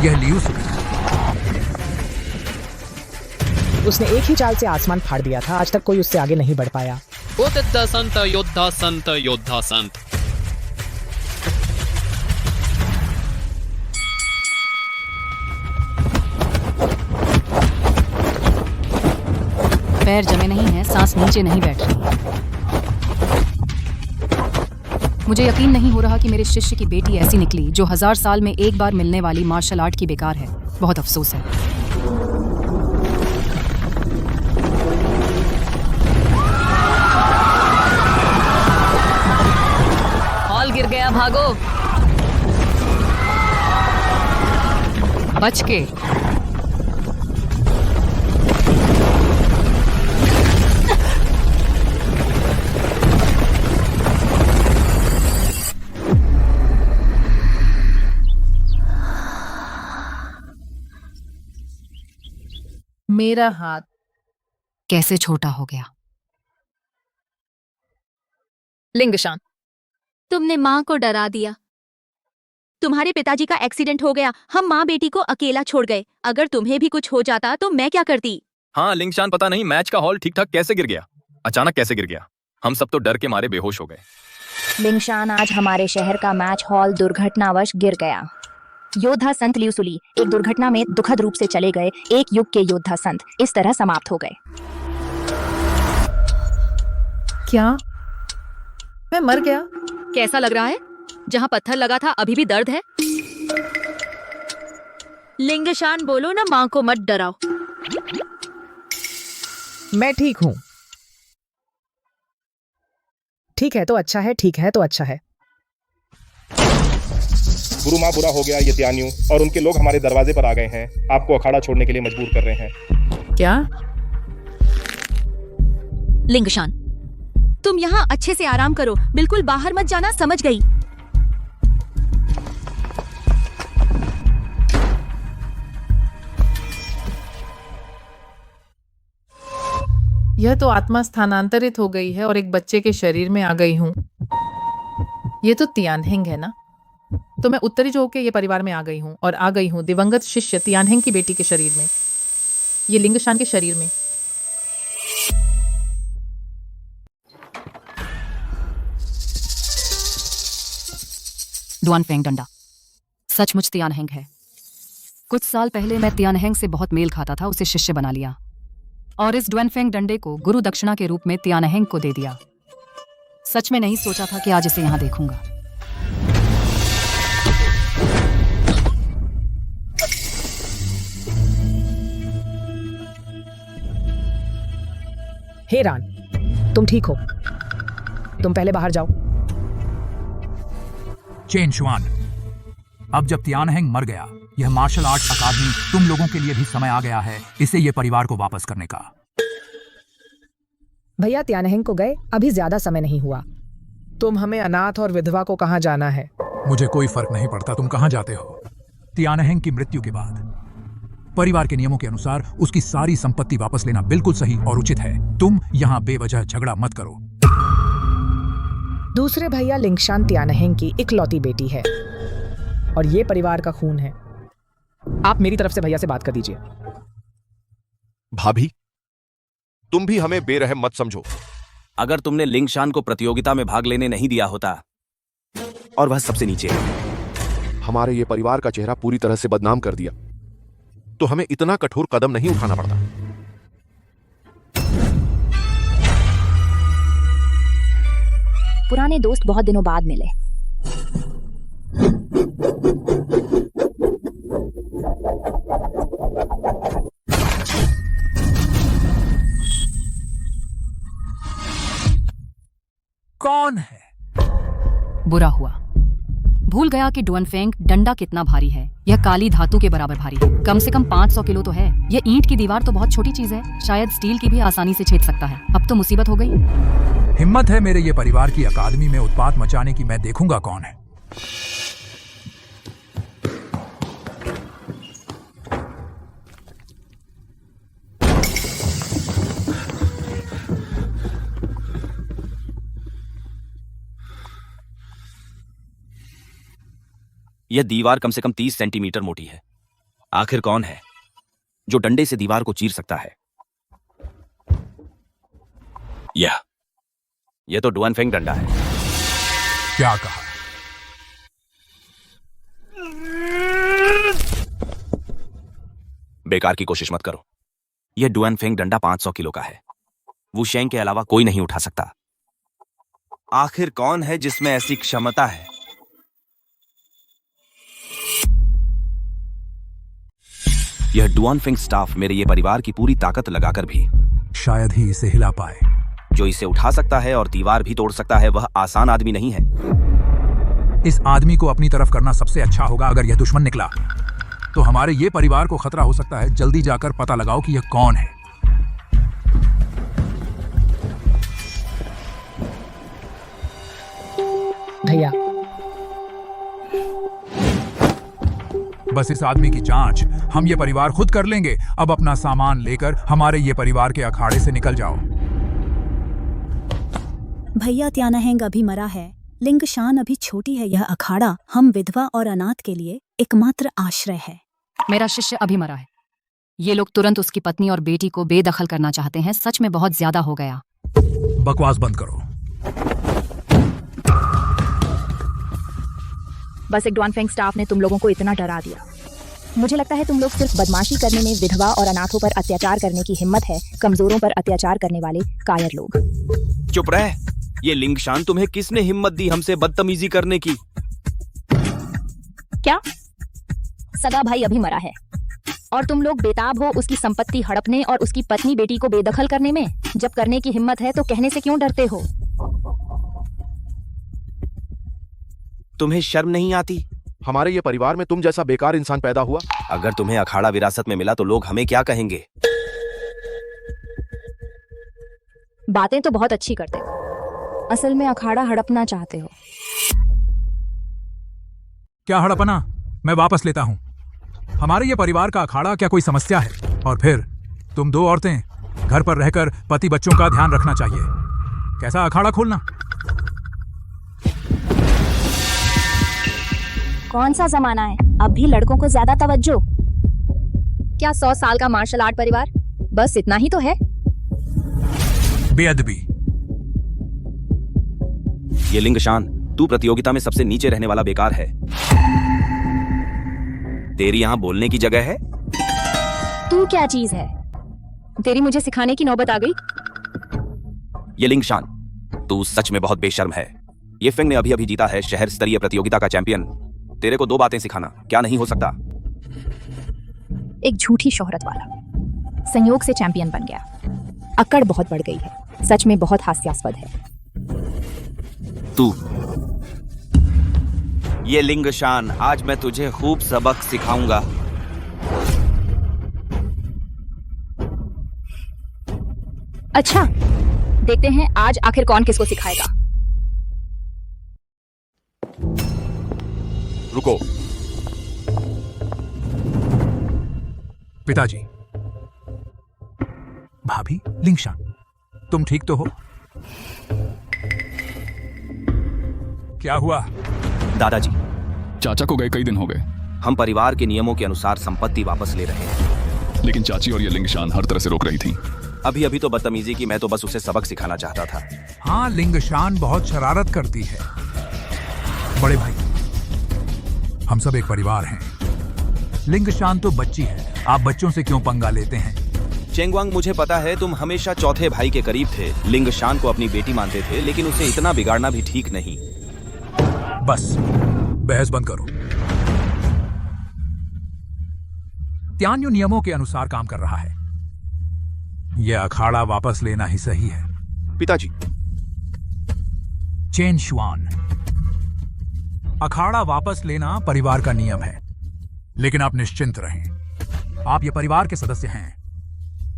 यह लियूसुली। उसने एक ही चाल से आसमान फाड़ दिया था। आज तक कोई उससे आगे नहीं बढ़ पाया। योद्धा संत, योद्धा संत, योद्धा संत। पैर जमे नहीं है, सांस नीचे नहीं बैठ रही है। मुझे यकीन नहीं हो रहा कि मेरे शिष्य की बेटी ऐसी निकली जो 1000 साल में एक बार मिलने वाली मार्शल आर्ट की बेकार है। बहुत अफसोस है। हॉल गिर गया, भागो बच के। मेरा हाथ कैसे छोटा हो गया। लिंगशान, तुमने माँ को डरा दिया। तुम्हारे पिताजी का एक्सीडेंट हो गया, हम माँ बेटी को अकेला छोड़ गए। अगर तुम्हें भी कुछ हो जाता तो मैं क्या करती। हाँ लिंगशान, पता नहीं मैच का हॉल ठीक ठाक कैसे गिर गया, अचानक कैसे गिर गया। हम सब तो डर के मारे बेहोश हो गए। लिंगशान, आज हमारे शहर का मैच हॉल दुर्घटनावश गिर गया। योद्धा संत लियूसुली एक दुर्घटना में दुखद रूप से चले गए। एक युग के योद्धा संत इस तरह समाप्त हो गए। क्या मैं मर गया? कैसा लग रहा है? जहाँ पत्थर लगा था अभी भी दर्द है? लिंगशान, बोलो ना, माँ को मत डराओ। मैं ठीक हूं। ठीक है तो अच्छा है, ठीक है तो अच्छा है। गुरु माँ, बुरा हो गया। ये त्यान्यू और उनके लोग हमारे दरवाजे पर आ गए हैं। आपको अखाड़ा छोड़ने के लिए मजबूर कर रहे हैं। क्या? लिंगशान, तुम यहाँ अच्छे से आराम करो, बिल्कुल बाहर मत जाना, समझ गई? यह तो आत्मा स्थानांतरित हो गई है और एक बच्चे के शरीर में आ गई हूँ। ये तो तियानहेंग है ना? तो मैं उत्तरी जो के ये परिवार में आ गई हूँ और आ गई हूँ दिवंगत शिष्य तियानहेंग की बेटी के शरीर में, ये लिंगशान के शरीर में। डुआनफेंग डंडा सचमुच तियानहेंग है। कुछ साल पहले मैं तियानहेंग से बहुत मेल खाता था, उसे शिष्य बना लिया और इस डुआनफेंग डंडे को गुरु दक्षिणा के रूप में तियानहेंग को दे दिया। सच में नहीं सोचा था कि आज इसे यहां देखूंगा। हे रान, तुम ठीक हो? तुम पहले बाहर जाओ। चेन शुआन, अब जब तियानहेंग मर गया, यह मार्शल आर्ट अकादमी तुम लोगों के लिए भी समय आ गया है इसे ये परिवार को वापस करने का। भैया, त्यानहेंग को गए अभी ज्यादा समय नहीं हुआ। तुम हमें अनाथ और विधवा को कहाँ जाना है? मुझे कोई फर्क नहीं पड़ता तुम कहां जाते हो। तियानहेंग की मृत्यु के बाद परिवार के नियमों के अनुसार उसकी सारी संपत्ति वापस लेना बिल्कुल सही और उचित है। तुम यहाँ बेवजह झगड़ा मत करो। दूसरे भैया लिंगशान त्यानहेंग की इकलौती बेटी है और ये परिवार का खून है। आप मेरी तरफ से भैया से बात कर दीजिए। भाभी, तुम भी हमें बेरहम मत समझो। अगर तुमने लिंगशान को प्रतियोगिता में भाग लेने नहीं दिया होता, और वह सबसे नीचे है, हमारे ये परिवार का चेहरा पूरी तरह से बदनाम कर दिया, तो हमें इतना कठोर कदम नहीं उठाना पड़ता। पुराने दोस्त बहुत दिनों बाद मिले। कौन है? बुरा हुआ, भूल गया कि डुआनफेंग डंडा कितना भारी है। यह काली धातु के बराबर भारी है, कम से कम 500 किलो तो है। यह ईंट की दीवार तो बहुत छोटी चीज है, शायद स्टील की भी आसानी से छेद सकता है। अब तो मुसीबत हो गई। हिम्मत है मेरे ये परिवार की अकादमी में उत्पात मचाने की, मैं देखूंगा कौन है। यह दीवार कम से कम 30 सेंटीमीटर मोटी है। आखिर कौन है जो डंडे से दीवार को चीर सकता है? यह तो डुअनफेंग डंडा है। क्या कहा? बेकार की कोशिश मत करो। यह डुअनफेंग डंडा 500 किलो का है। वुशेंग के अलावा कोई नहीं उठा सकता। आखिर कौन है जिसमें ऐसी क्षमता है? यह डुअनफेंग स्टाफ मेरे ये परिवार की पूरी ताकत लगाकर भी शायद ही इसे हिला पाए। जो इसे उठा सकता है और दीवार भी तोड़ सकता है, वह आसान आदमी नहीं है। इस आदमी को अपनी तरफ करना सबसे अच्छा होगा। अगर यह दुश्मन निकला तो हमारे ये परिवार को खतरा हो सकता है। जल्दी जाकर पता लगाओ कि यह कौन है। भैया, बस इस आदमी की जांच हम ये परिवार खुद कर लेंगे। अब अपना सामान लेकर हमारे ये परिवार के अखाड़े से निकल जाओ। भैया, त्यानाहेंग अभी मरा है। लिंगशान अभी छोटी है। यह अखाड़ा हम विधवा और अनाथ के लिए एकमात्र आश्रय है। मेरा शिष्य अभी मरा है। ये लोग तुरंत उसकी पत्नी और बेटी को बेदखल करना चाहते हैं। सच में बहुत ज्यादा हो गया। बकवास बंद करो। बस एक डुअनफेंग स्टाफ ने तुम लोगों को इतना डरा दिया। मुझे लगता है तुम लोग सिर्फ बदमाशी करने में विधवा और अनाथों पर अत्याचार करने की हिम्मत है। कमजोरों पर अत्याचार करने वाले कायर लोग। चुप रह। ये लिंगशान, तुम्हें किसने हिम्मत दी हमसे बदतमीजी करने की? क्या? सगा भाई अभी मरा है और तुम लोग बेताब हो उसकी संपत्ति हड़पने और उसकी पत्नी बेटी को बेदखल करने में? जब करने की हिम्मत है तो कहने से क्यों डरते हो? तुम्हें शर्म नहीं आती? हमारे ये परिवार में तुम जैसा बेकार इंसान पैदा हुआ। अगर तुम्हें अखाड़ा विरासत में मिला तो लोग हमें क्या कहेंगे? बातें तो बहुत अच्छी करते हो, असल में अखाड़ा हड़पना चाहते हो। क्या हड़पना? मैं वापस लेता हूं। हमारे ये परिवार का अखाड़ा क्या कोई समस्या है? और फिर तुम दो औरतें घर पर रहकर पति बच्चों का ध्यान रखना चाहिए। कैसा अखाड़ा खोलना? कौन सा जमाना है, अब भी लड़कों को ज्यादा तवज्जो? क्या 100 साल का मार्शल आर्ट परिवार बस इतना ही तो है? बेअदबी। ये लिंगशान, तू प्रतियोगिता में सबसे नीचे रहने वाला बेकार है। तेरी यहाँ बोलने की जगह है? तू क्या चीज है? तेरी मुझे सिखाने की नौबत आ गई। ये लिंगशान, तू सच में बहुत बेशर्म है। ये फेंग ने अभी जीता है शहर स्तरीय प्रतियोगिता का चैंपियन। तेरे को 2 बातें सिखाना क्या नहीं हो सकता? एक झूठी शोहरत वाला संयोग से चैंपियन बन गया। अकड़ बहुत बढ़ गई है। सच में बहुत हास्यास्पद है। तू ये लिंगशान, आज मैं तुझे खूब सबक सिखाऊंगा। अच्छा, देखते हैं आज आखिर कौन किसको सिखाएगा। रुको। पिताजी, भाभी, लिंगशान, तुम ठीक तो हो? क्या हुआ? दादाजी, चाचा को गए कई दिन हो गए। हम परिवार के नियमों के अनुसार संपत्ति वापस ले रहे हैं। लेकिन चाची और ये लिंगशान हर तरह से रोक रही थी। अभी तो बदतमीजी की। मैं तो बस उसे सबक सिखाना चाहता था। हाँ, लिंगशान बहुत शरारत करती है। बड़े भाई, हम सब एक परिवार हैं। लिंगशान तो बच्ची है, आप बच्चों से क्यों पंगा लेते हैं? चेंगवांग, मुझे पता है तुम हमेशा चौथे भाई के करीब थे। लिंगशान को अपनी बेटी मानते थे, लेकिन उसे इतना बिगाड़ना भी ठीक नहीं। बस बहस बंद करो। त्यान्यू नियमों के अनुसार काम कर रहा है। यह अखाड़ा वापस लेना ही सही है। पिताजी। चेन शुआन, अखाड़ा वापस लेना परिवार का नियम है, लेकिन आप निश्चिंत रहें। आप ये परिवार के सदस्य हैं।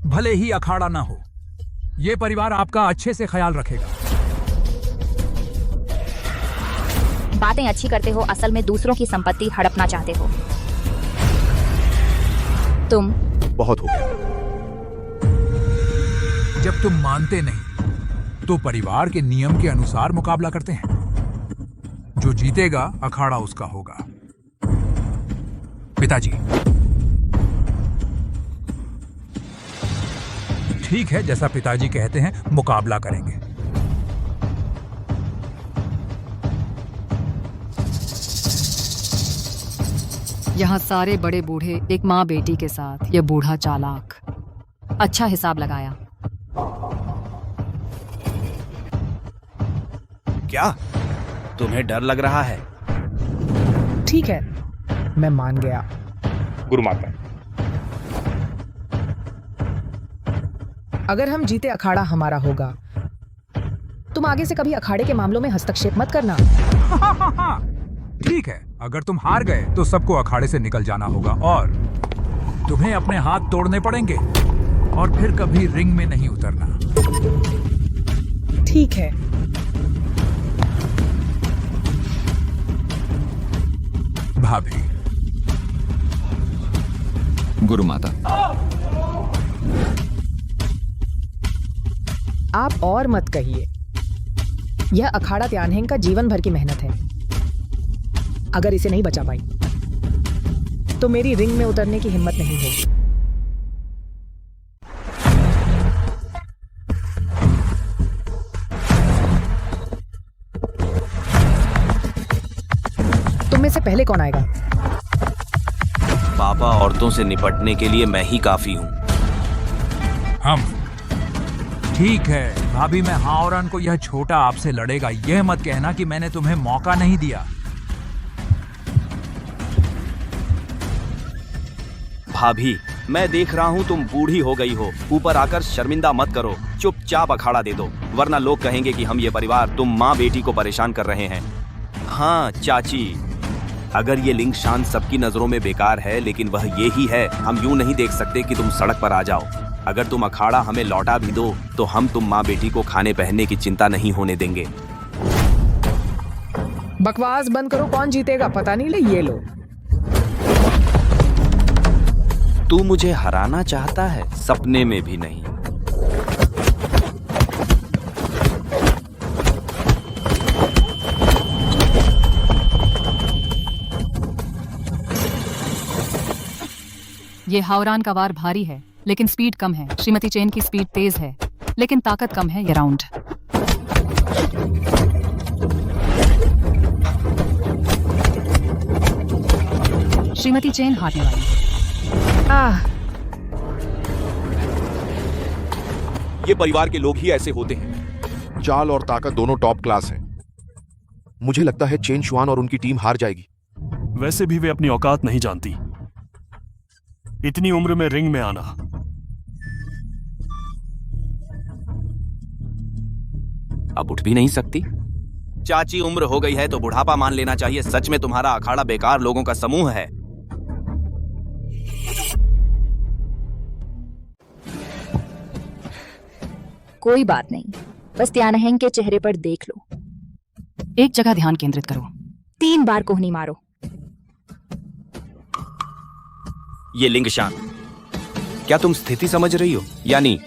भले ही अखाड़ा ना हो, ये परिवार आपका अच्छे से ख्याल रखेगा। बातें अच्छी करते हो, असल में दूसरों की संपत्ति हड़पना चाहते हो। तुम बहुत हो गया। जब तुम मानते नहीं तो परिवार के नियम के अनुसार मुकाबला करते हैं। जो जीतेगा अखाड़ा उसका होगा। पिताजी, ठीक है, जैसा पिताजी कहते हैं मुकाबला करेंगे। यहाँ सारे बड़े बूढ़े एक माँ बेटी के साथ ये बूढ़ा चालाक अच्छा हिसाब लगाया। क्या तुम्हें डर लग रहा है? ठीक है, मैं मान गया। गुरु माता, अगर हम जीते अखाड़ा हमारा होगा। तुम आगे से कभी अखाड़े के मामलों में हस्तक्षेप मत करना। ठीक है, अगर तुम हार गए तो सबको अखाड़े से निकल जाना होगा और तुम्हें अपने हाथ तोड़ने पड़ेंगे और फिर कभी रिंग में नहीं उतरना। ठीक है। भाभी। गुरु माता। आप और मत कहिए। यह अखाड़ा त्यानहेंग का जीवन भर की मेहनत है। अगर इसे नहीं बचा पाई तो मेरी रिंग में उतरने की हिम्मत नहीं होगी। तुम में से पहले कौन आएगा? पापा, औरतों से निपटने के लिए मैं ही काफी हूँ। हम। ठीक है भाभी, मैं हावरान को यह छोटा आपसे लड़ेगा। यह मत कहना कि मैंने तुम्हें मौका नहीं दिया। भाभी, मैं देख रहा हूँ तुम बूढ़ी हो गई हो। ऊपर आकर शर्मिंदा मत करो, चुपचाप अखाड़ा दे दो, वरना लोग कहेंगे कि हम ये परिवार तुम माँ बेटी को परेशान कर रहे हैं। हाँ चाची, अगर ये लिंगशान सबकी नजरों में बेकार है, लेकिन वह ये ही है। हम यूं नहीं देख सकते कि तुम सड़क पर आ जाओ। अगर तुम अखाड़ा हमें लौटा भी दो तो हम तुम माँ बेटी को खाने पहनने की चिंता नहीं होने देंगे। बकवास बंद करो। कौन जीतेगा पता नहीं। ले ये लो। तू मुझे हराना चाहता है? सपने में भी नहीं। ये हावरान का वार भारी है लेकिन स्पीड कम है। श्रीमती चेन की स्पीड तेज है लेकिन ताकत कम है। ये राउंड श्रीमती चेन हारने वाली है। ये परिवार के लोग ही ऐसे होते हैं। चाल और ताकत दोनों टॉप क्लास हैं। मुझे लगता है चेन शुआन और उनकी टीम हार जाएगी। वैसे भी वे अपनी औकात नहीं जानती। इतनी उम्र में रिंग में आना। अब उठ भी नहीं सकती। चाची, उम्र हो गई है तो बुढ़ापा मान लेना चाहिए। सच में तुम्हारा अखाड़ा बेकार लोगों का समूह है। कोई बात नहीं, बस त्यानहेंग के चेहरे पर देख लो। एक जगह ध्यान केंद्रित करो। 3 बार कोहनी मारो। ये लिंगशान, क्या तुम स्थिति समझ रही हो? यानी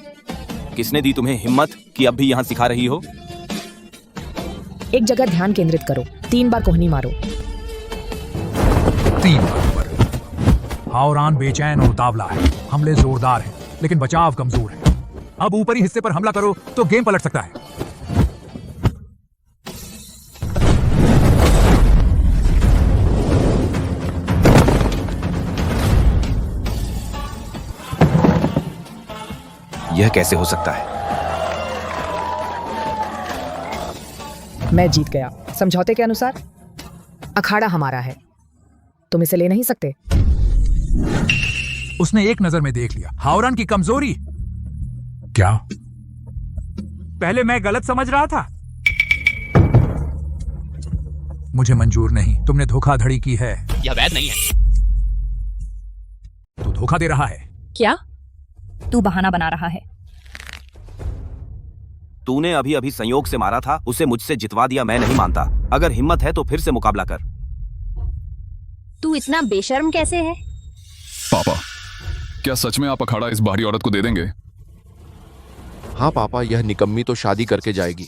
किसने दी तुम्हें हिम्मत कि अब भी यहां सिखा रही हो? एक जगह ध्यान केंद्रित करो। 3 बार कोहनी मारो। 3 बार पर। हावरान बेचैन और उतावला है। हमले जोरदार हैं लेकिन बचाव कमजोर है। अब ऊपरी हिस्से पर हमला करो तो गेम पलट सकता है। यह कैसे हो सकता है? मैं जीत गया। समझौते के अनुसार अखाड़ा हमारा है। तुम इसे ले नहीं सकते। उसने एक नजर में देख लिया हावरान की कमजोरी। क्या पहले मैं गलत समझ रहा था? मुझे मंजूर नहीं। तुमने धोखाधड़ी की है। यह वैध नहीं है। तू धोखा दे रहा है। क्या? तू बहाना बना रहा है। तूने अभी अभी संयोग से मारा था, उसे मुझसे जितवा दिया। मैं नहीं मानता। अगर हिम्मत है तो फिर से मुकाबला कर। तू इतना बेशर्म कैसे है? पापा, क्या सच में आप अखाड़ा इस बाहरी औरत को दे देंगे? हाँ पापा, यह निकम्मी तो शादी करके जाएगी।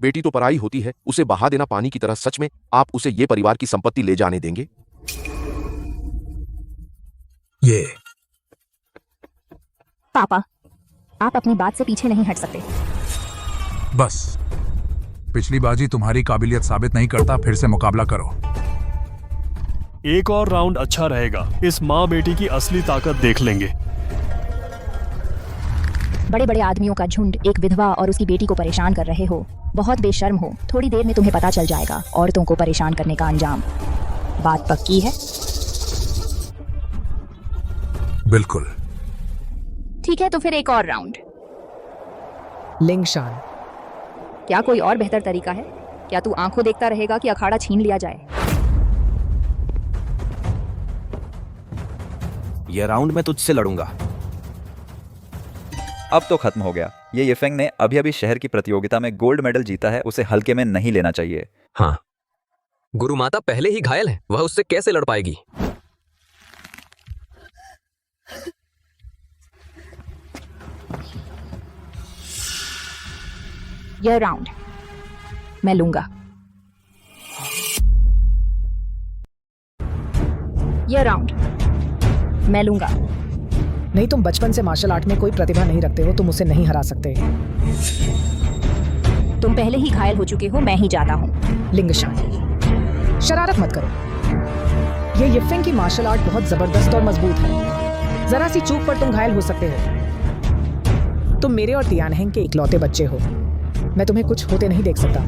बेटी तो पराई होती है, उसे बहा देना पानी की तरह। सच में आप उसे ये परिवार की संपत्ति ले जाने देंगे? ये पापा, आप अपनी बात से पीछे नहीं हट सकते। बस पिछली बाजी तुम्हारी काबिलियत साबित नहीं करता, फिर से मुकाबला करो। एक और राउंड अच्छा रहेगा, इस माँ बेटी की असली ताकत देख लेंगे। बड़े बड़े आदमियों का झुंड एक विधवा और उसकी बेटी को परेशान कर रहे हो। बहुत बेशर्म हो। थोड़ी देर में तुम्हें पता चल जाएगा औरतों को परेशान करने का अंजाम। बात पक्की है? बिल्कुल। ठीक है, तो फिर एक और राउंड। लिंगशान, क्या कोई और बेहतर तरीका है? क्या तू आंखों देखता रहेगा कि अखाड़ा छीन लिया जाए? यह राउंड मैं तुझसे लड़ूंगा। अब तो खत्म हो गया। ये येफेंग ने अभी अभी शहर की प्रतियोगिता में गोल्ड मेडल जीता है, उसे हल्के में नहीं लेना चाहिए। हाँ, गुरु माता पहले ही घायल है, वह उससे कैसे लड़ पाएगी? यह राउंड मैं लूंगा। यह राउंड मैं लूंगा। नहीं, तुम बचपन से मार्शल आर्ट में कोई प्रतिभा नहीं रखते हो, तुम उसे नहीं हरा सकते। तुम पहले ही घायल हो चुके हो, मैं ही जाता हूँ। लिंगशान, शरारत मत करो। ये येफेंग की मार्शल आर्ट बहुत जबरदस्त और मजबूत है। जरा सी चूक पर तुम घायल हो सकते हो। तुम मेरे और तियानहेंग के इकलौते बच्चे हो। मैं तुम्हें कुछ होते नहीं देख सकता।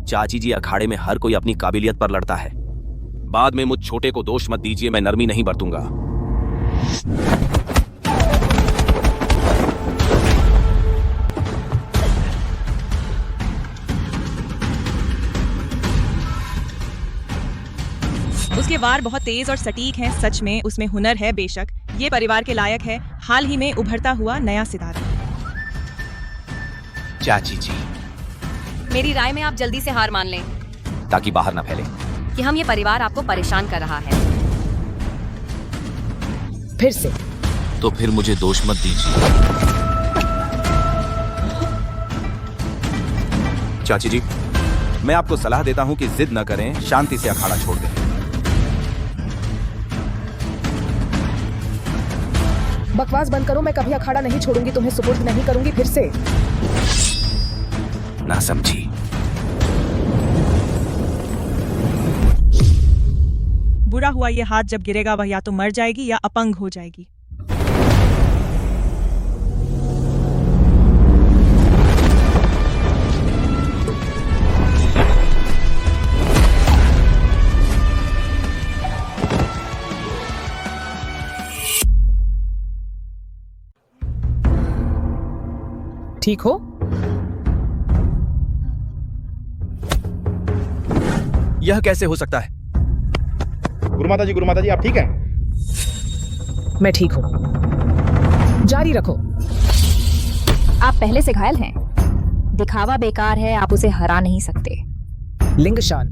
चाची जी, अखाड़े में हर कोई अपनी काबिलियत पर लड़ता है। बाद में मुझ छोटे को दोष मत दीजिए, मैं नरमी नहीं बरतूंगा। उसके वार बहुत तेज और सटीक हैं। सच में उसमें हुनर है। बेशक ये परिवार के लायक है। हाल ही में उभरता हुआ नया सितारा। चाची जी, मेरी राय में आप जल्दी से हार मान लें ताकि बाहर ना फैले कि हम ये परिवार आपको परेशान कर रहा है। फिर से तो फिर मुझे दोष मत दीजिए। चाची जी, मैं आपको सलाह देता हूं कि जिद न करें, शांति से अखाड़ा छोड़ दें। बकवास बंद करो। मैं कभी अखाड़ा नहीं छोड़ूंगी, तुम्हें सुपुर्द नहीं करूंगी। फिर से ना समझी। बुरा हुआ ये हाथ जब गिरेगा, वह या तो मर जाएगी या अपंग हो जाएगी। ठीक हो? यह कैसे हो सकता है? गुरुमाता जी, आप ठीक हैं? मैं ठीक हूं। जारी रखो। आप पहले से घायल हैं। दिखावा बेकार है, आप उसे हरा नहीं सकते। लिंगशान,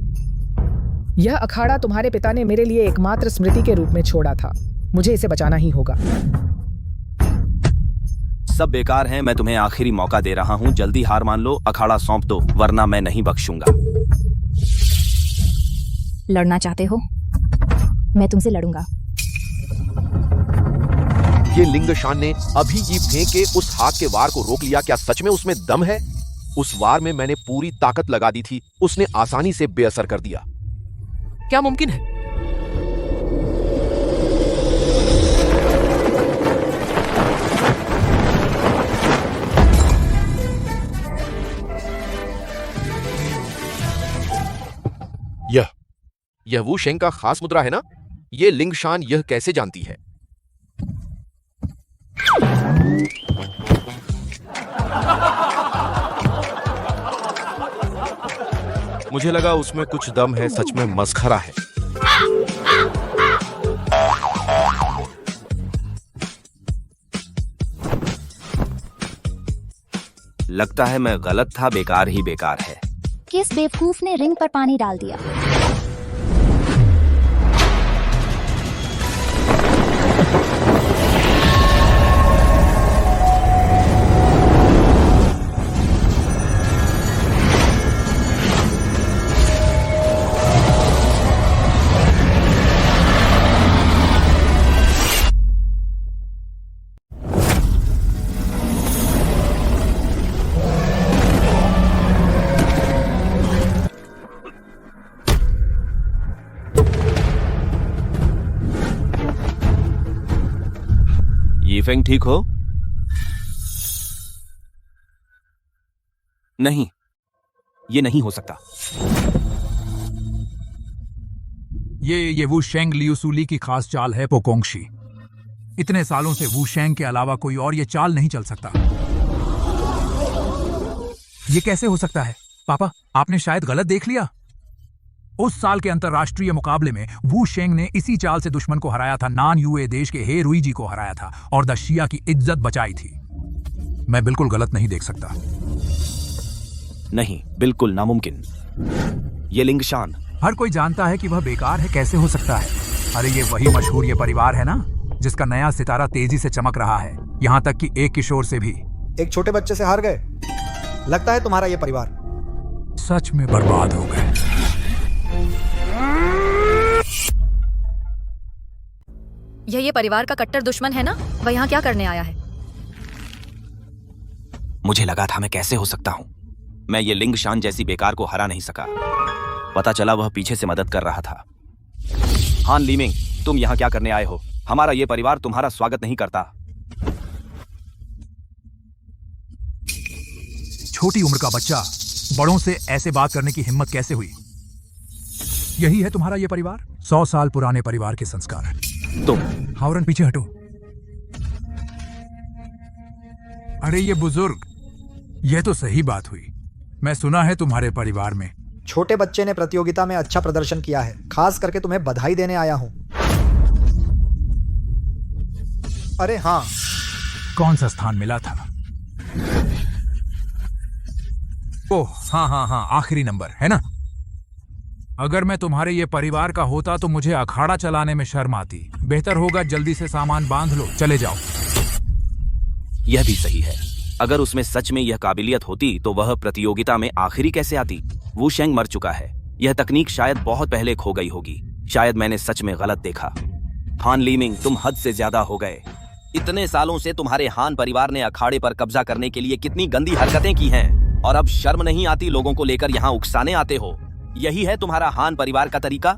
यह अखाड़ा तुम्हारे पिता ने मेरे लिए एकमात्र स्मृति के रूप में छोड़ा था। मुझे इसे बचाना ही होगा। सब बेकार हैं। मैं तुम्हें आखिरी मौका दे रहा हूं, जल्दी हार मान लो, अखाड़ा सौंप दो, वरना मैं नहीं बख्शूंगा। लड़ना चाहते हो? मैं तुमसे लड़ूंगा। ये लिंगशान ने अभी ही फेंके उस हाथ के वार को रोक लिया। क्या सच में उसमें दम है? उस वार में मैंने पूरी ताकत लगा दी थी, उसने आसानी से बेअसर कर दिया। क्या मुमकिन है? यह वू शेंग का खास मुद्रा है ना? ये लिंगशान यह कैसे जानती है? मुझे लगा उसमें कुछ दम है, सच में मस्खरा है। लगता है मैं गलत था, बेकार ही बेकार है। किस बेवकूफ ने रिंग पर पानी डाल दिया? यीफेंग ठीक हो? नहीं, ये नहीं हो सकता। ये वू शेंग लियूसुली की खास चाल है पोकोंगशी। इतने सालों से वू शेंग के अलावा कोई और ये चाल नहीं चल सकता। ये कैसे हो सकता है? पापा, आपने शायद गलत देख लिया। उस साल के अंतरराष्ट्रीय मुकाबले में वू शेंग ने इसी चाल से दुश्मन को हराया था। नान यूए देश के हे रुईजी को हराया था और द शिया की इज्जत बचाई थी। मैं बिल्कुल गलत नहीं देख सकता। नहीं, बिल्कुल नामुमकिन। ये लिंगशान, हर कोई जानता है कि वह बेकार है। कैसे हो सकता है? अरे ये वही मशहूर ये परिवार है ना, जिसका नया सितारा तेजी से चमक रहा है, यहाँ तक कि एक किशोर से भी। एक छोटे बच्चे से हार गए। लगता है तुम्हारा ये परिवार सच में बर्बाद हो गए। ये परिवार का कट्टर दुश्मन है ना? वह यहाँ क्या करने आया है? मुझे लगा था मैं कैसे हो सकता हूँ। मैं ये लिंगशान जैसी बेकार को हरा नहीं सका। पता चला वह पीछे से मदद कर रहा था। हान लीमिंग, तुम यहाँ क्या करने आए हो? हमारा ये परिवार तुम्हारा स्वागत नहीं करता। छोटी उम्र का बच्चा बड़ों से ऐसे बात करने की हिम्मत कैसे हुई? यही है तुम्हारा ये परिवार? 100 साल पुराने परिवार के संस्कार। तुम हावरन पीछे हटो। अरे ये बुजुर्ग, ये तो सही बात हुई। मैं सुना है तुम्हारे परिवार में छोटे बच्चे ने प्रतियोगिता में अच्छा प्रदर्शन किया है। खास करके तुम्हें बधाई देने आया हूं। अरे हाँ, कौन सा स्थान मिला था? ओह हाँ, आखिरी नंबर है ना। अगर मैं तुम्हारे ये परिवार का होता तो मुझे अखाड़ा चलाने में शर्म आती। बेहतर होगा जल्दी से सामान बांध लो, चले जाओ। यह भी सही है। अगर उसमें सच में यह काबिलियत होती तो वह प्रतियोगिता में आखिरी कैसे आती? वू शेंग मर चुका है। यह तकनीक शायद बहुत पहले खो गई होगी। शायद मैंने सच में गलत देखा। हान लीमिंग, तुम हद से ज्यादा हो गए। इतने सालों से तुम्हारे हान परिवार ने अखाड़े पर कब्जा करने के लिए कितनी गंदी हरकतें की हैं, और अब शर्म नहीं आती लोगों को लेकर यहाँ उकसाने आते हो। यही है तुम्हारा हान परिवार का तरीका?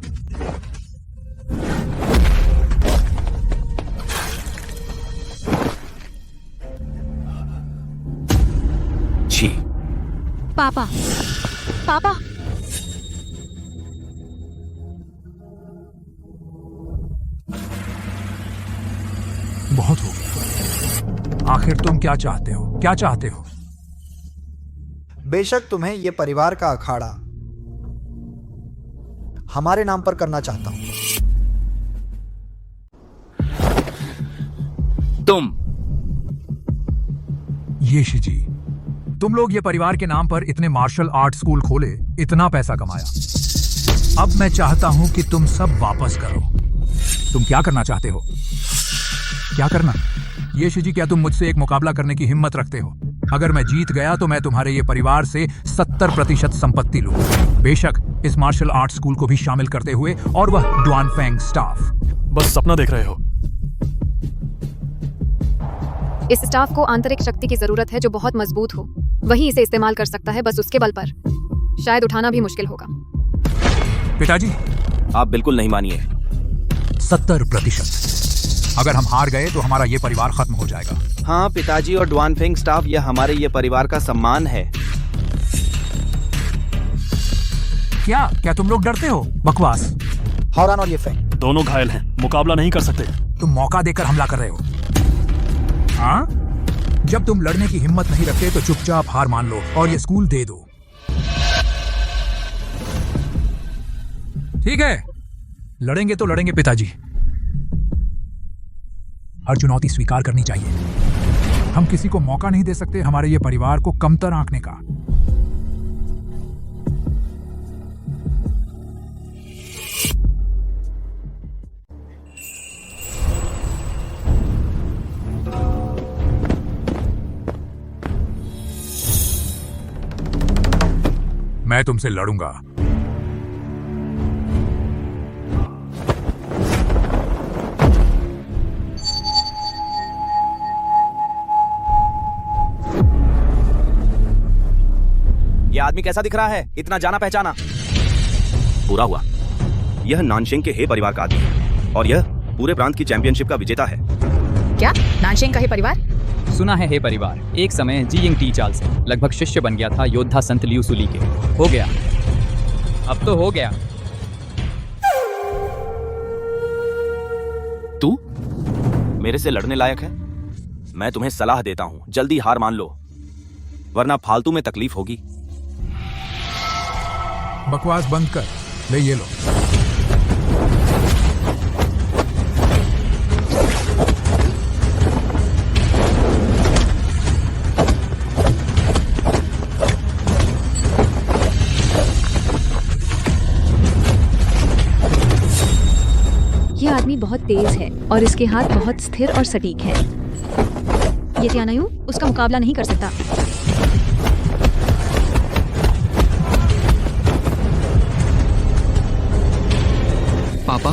छी। पापा, पापा, बहुत हो गया। आखिर तुम क्या चाहते हो? क्या चाहते हो? बेशक तुम्हें ये परिवार का अखाड़ा हमारे नाम पर करना चाहता हूं। तुम ये शिजी, तुम लोग ये परिवार के नाम पर इतने मार्शल आर्ट स्कूल खोले, इतना पैसा कमाया। अब मैं चाहता हूं कि तुम सब वापस करो। तुम क्या करना चाहते हो? क्या करना? ये शिजी, क्या तुम मुझसे एक मुकाबला करने की हिम्मत रखते हो? अगर मैं जीत गया तो मैं तुम्हारे ये परिवार से 70% संपत्ति लूंगा। बेशक इस मार्शल आर्ट स्कूल को भी शामिल करते हुए, और वह ड्वानफेंग स्टाफ। बस सपना देख रहे हो। इस स्टाफ को आंतरिक शक्ति की जरूरत है जो बहुत मजबूत हो। वही इसे इस्तेमाल कर सकता है, बस उसके बल पर। शायद उठाना भी मुश्किल होगा। पिताजी, आप बिल्कुल नहीं मानिए। 70%। अगर हम हार गए तो हमारा ये परिवार खत्म हो जाएगा। हाँ पिताजी और ड्वानफेंग स्टाफ, यह हमारे ये परिवार का सम्मान है। क्या तुम लोग डरते हो? बकवास। हावरन और ये फेंग दोनों घायल हैं, मुकाबला नहीं कर सकते। तुम मौका देकर हमला कर रहे हो। हाँ? जब तुम लड़ने की हिम्मत नहीं रखते तो चुपचाप हार मान लो और ये स्कूल दे दो। ठीक है, लड़ेंगे तो लड़ेंगे पिताजी। हर चुनौती स्वीकार करनी चाहिए। हम किसी को मौका नहीं दे सकते हमारे ये परिवार को कमतर आंकने का। मैं तुमसे लड़ूंगा। ये आदमी कैसा दिख रहा है? इतना जाना पहचाना। पूरा हुआ। यह नानशेंग के हे परिवार का आदमी है और यह पूरे प्रांत की चैंपियनशिप का विजेता है। क्या नानशेंग का ही परिवार? सुना है हे परिवार एक समय जीइंग टी चाल से लगभग शिष्य बन गया था योद्धा संत लियू सुली के। हो गया, अब तो हो गया। तू मेरे से लड़ने लायक है? मैं तुम्हें सलाह देता हूं, जल्दी हार मान लो, वरना फालतू में तकलीफ होगी। बकवास बंद कर, ले ये लो। ये आदमी बहुत तेज है और इसके हाथ बहुत स्थिर और सटीक हैं। ये त्यानायु उसका मुकाबला नहीं कर सकता। पापा,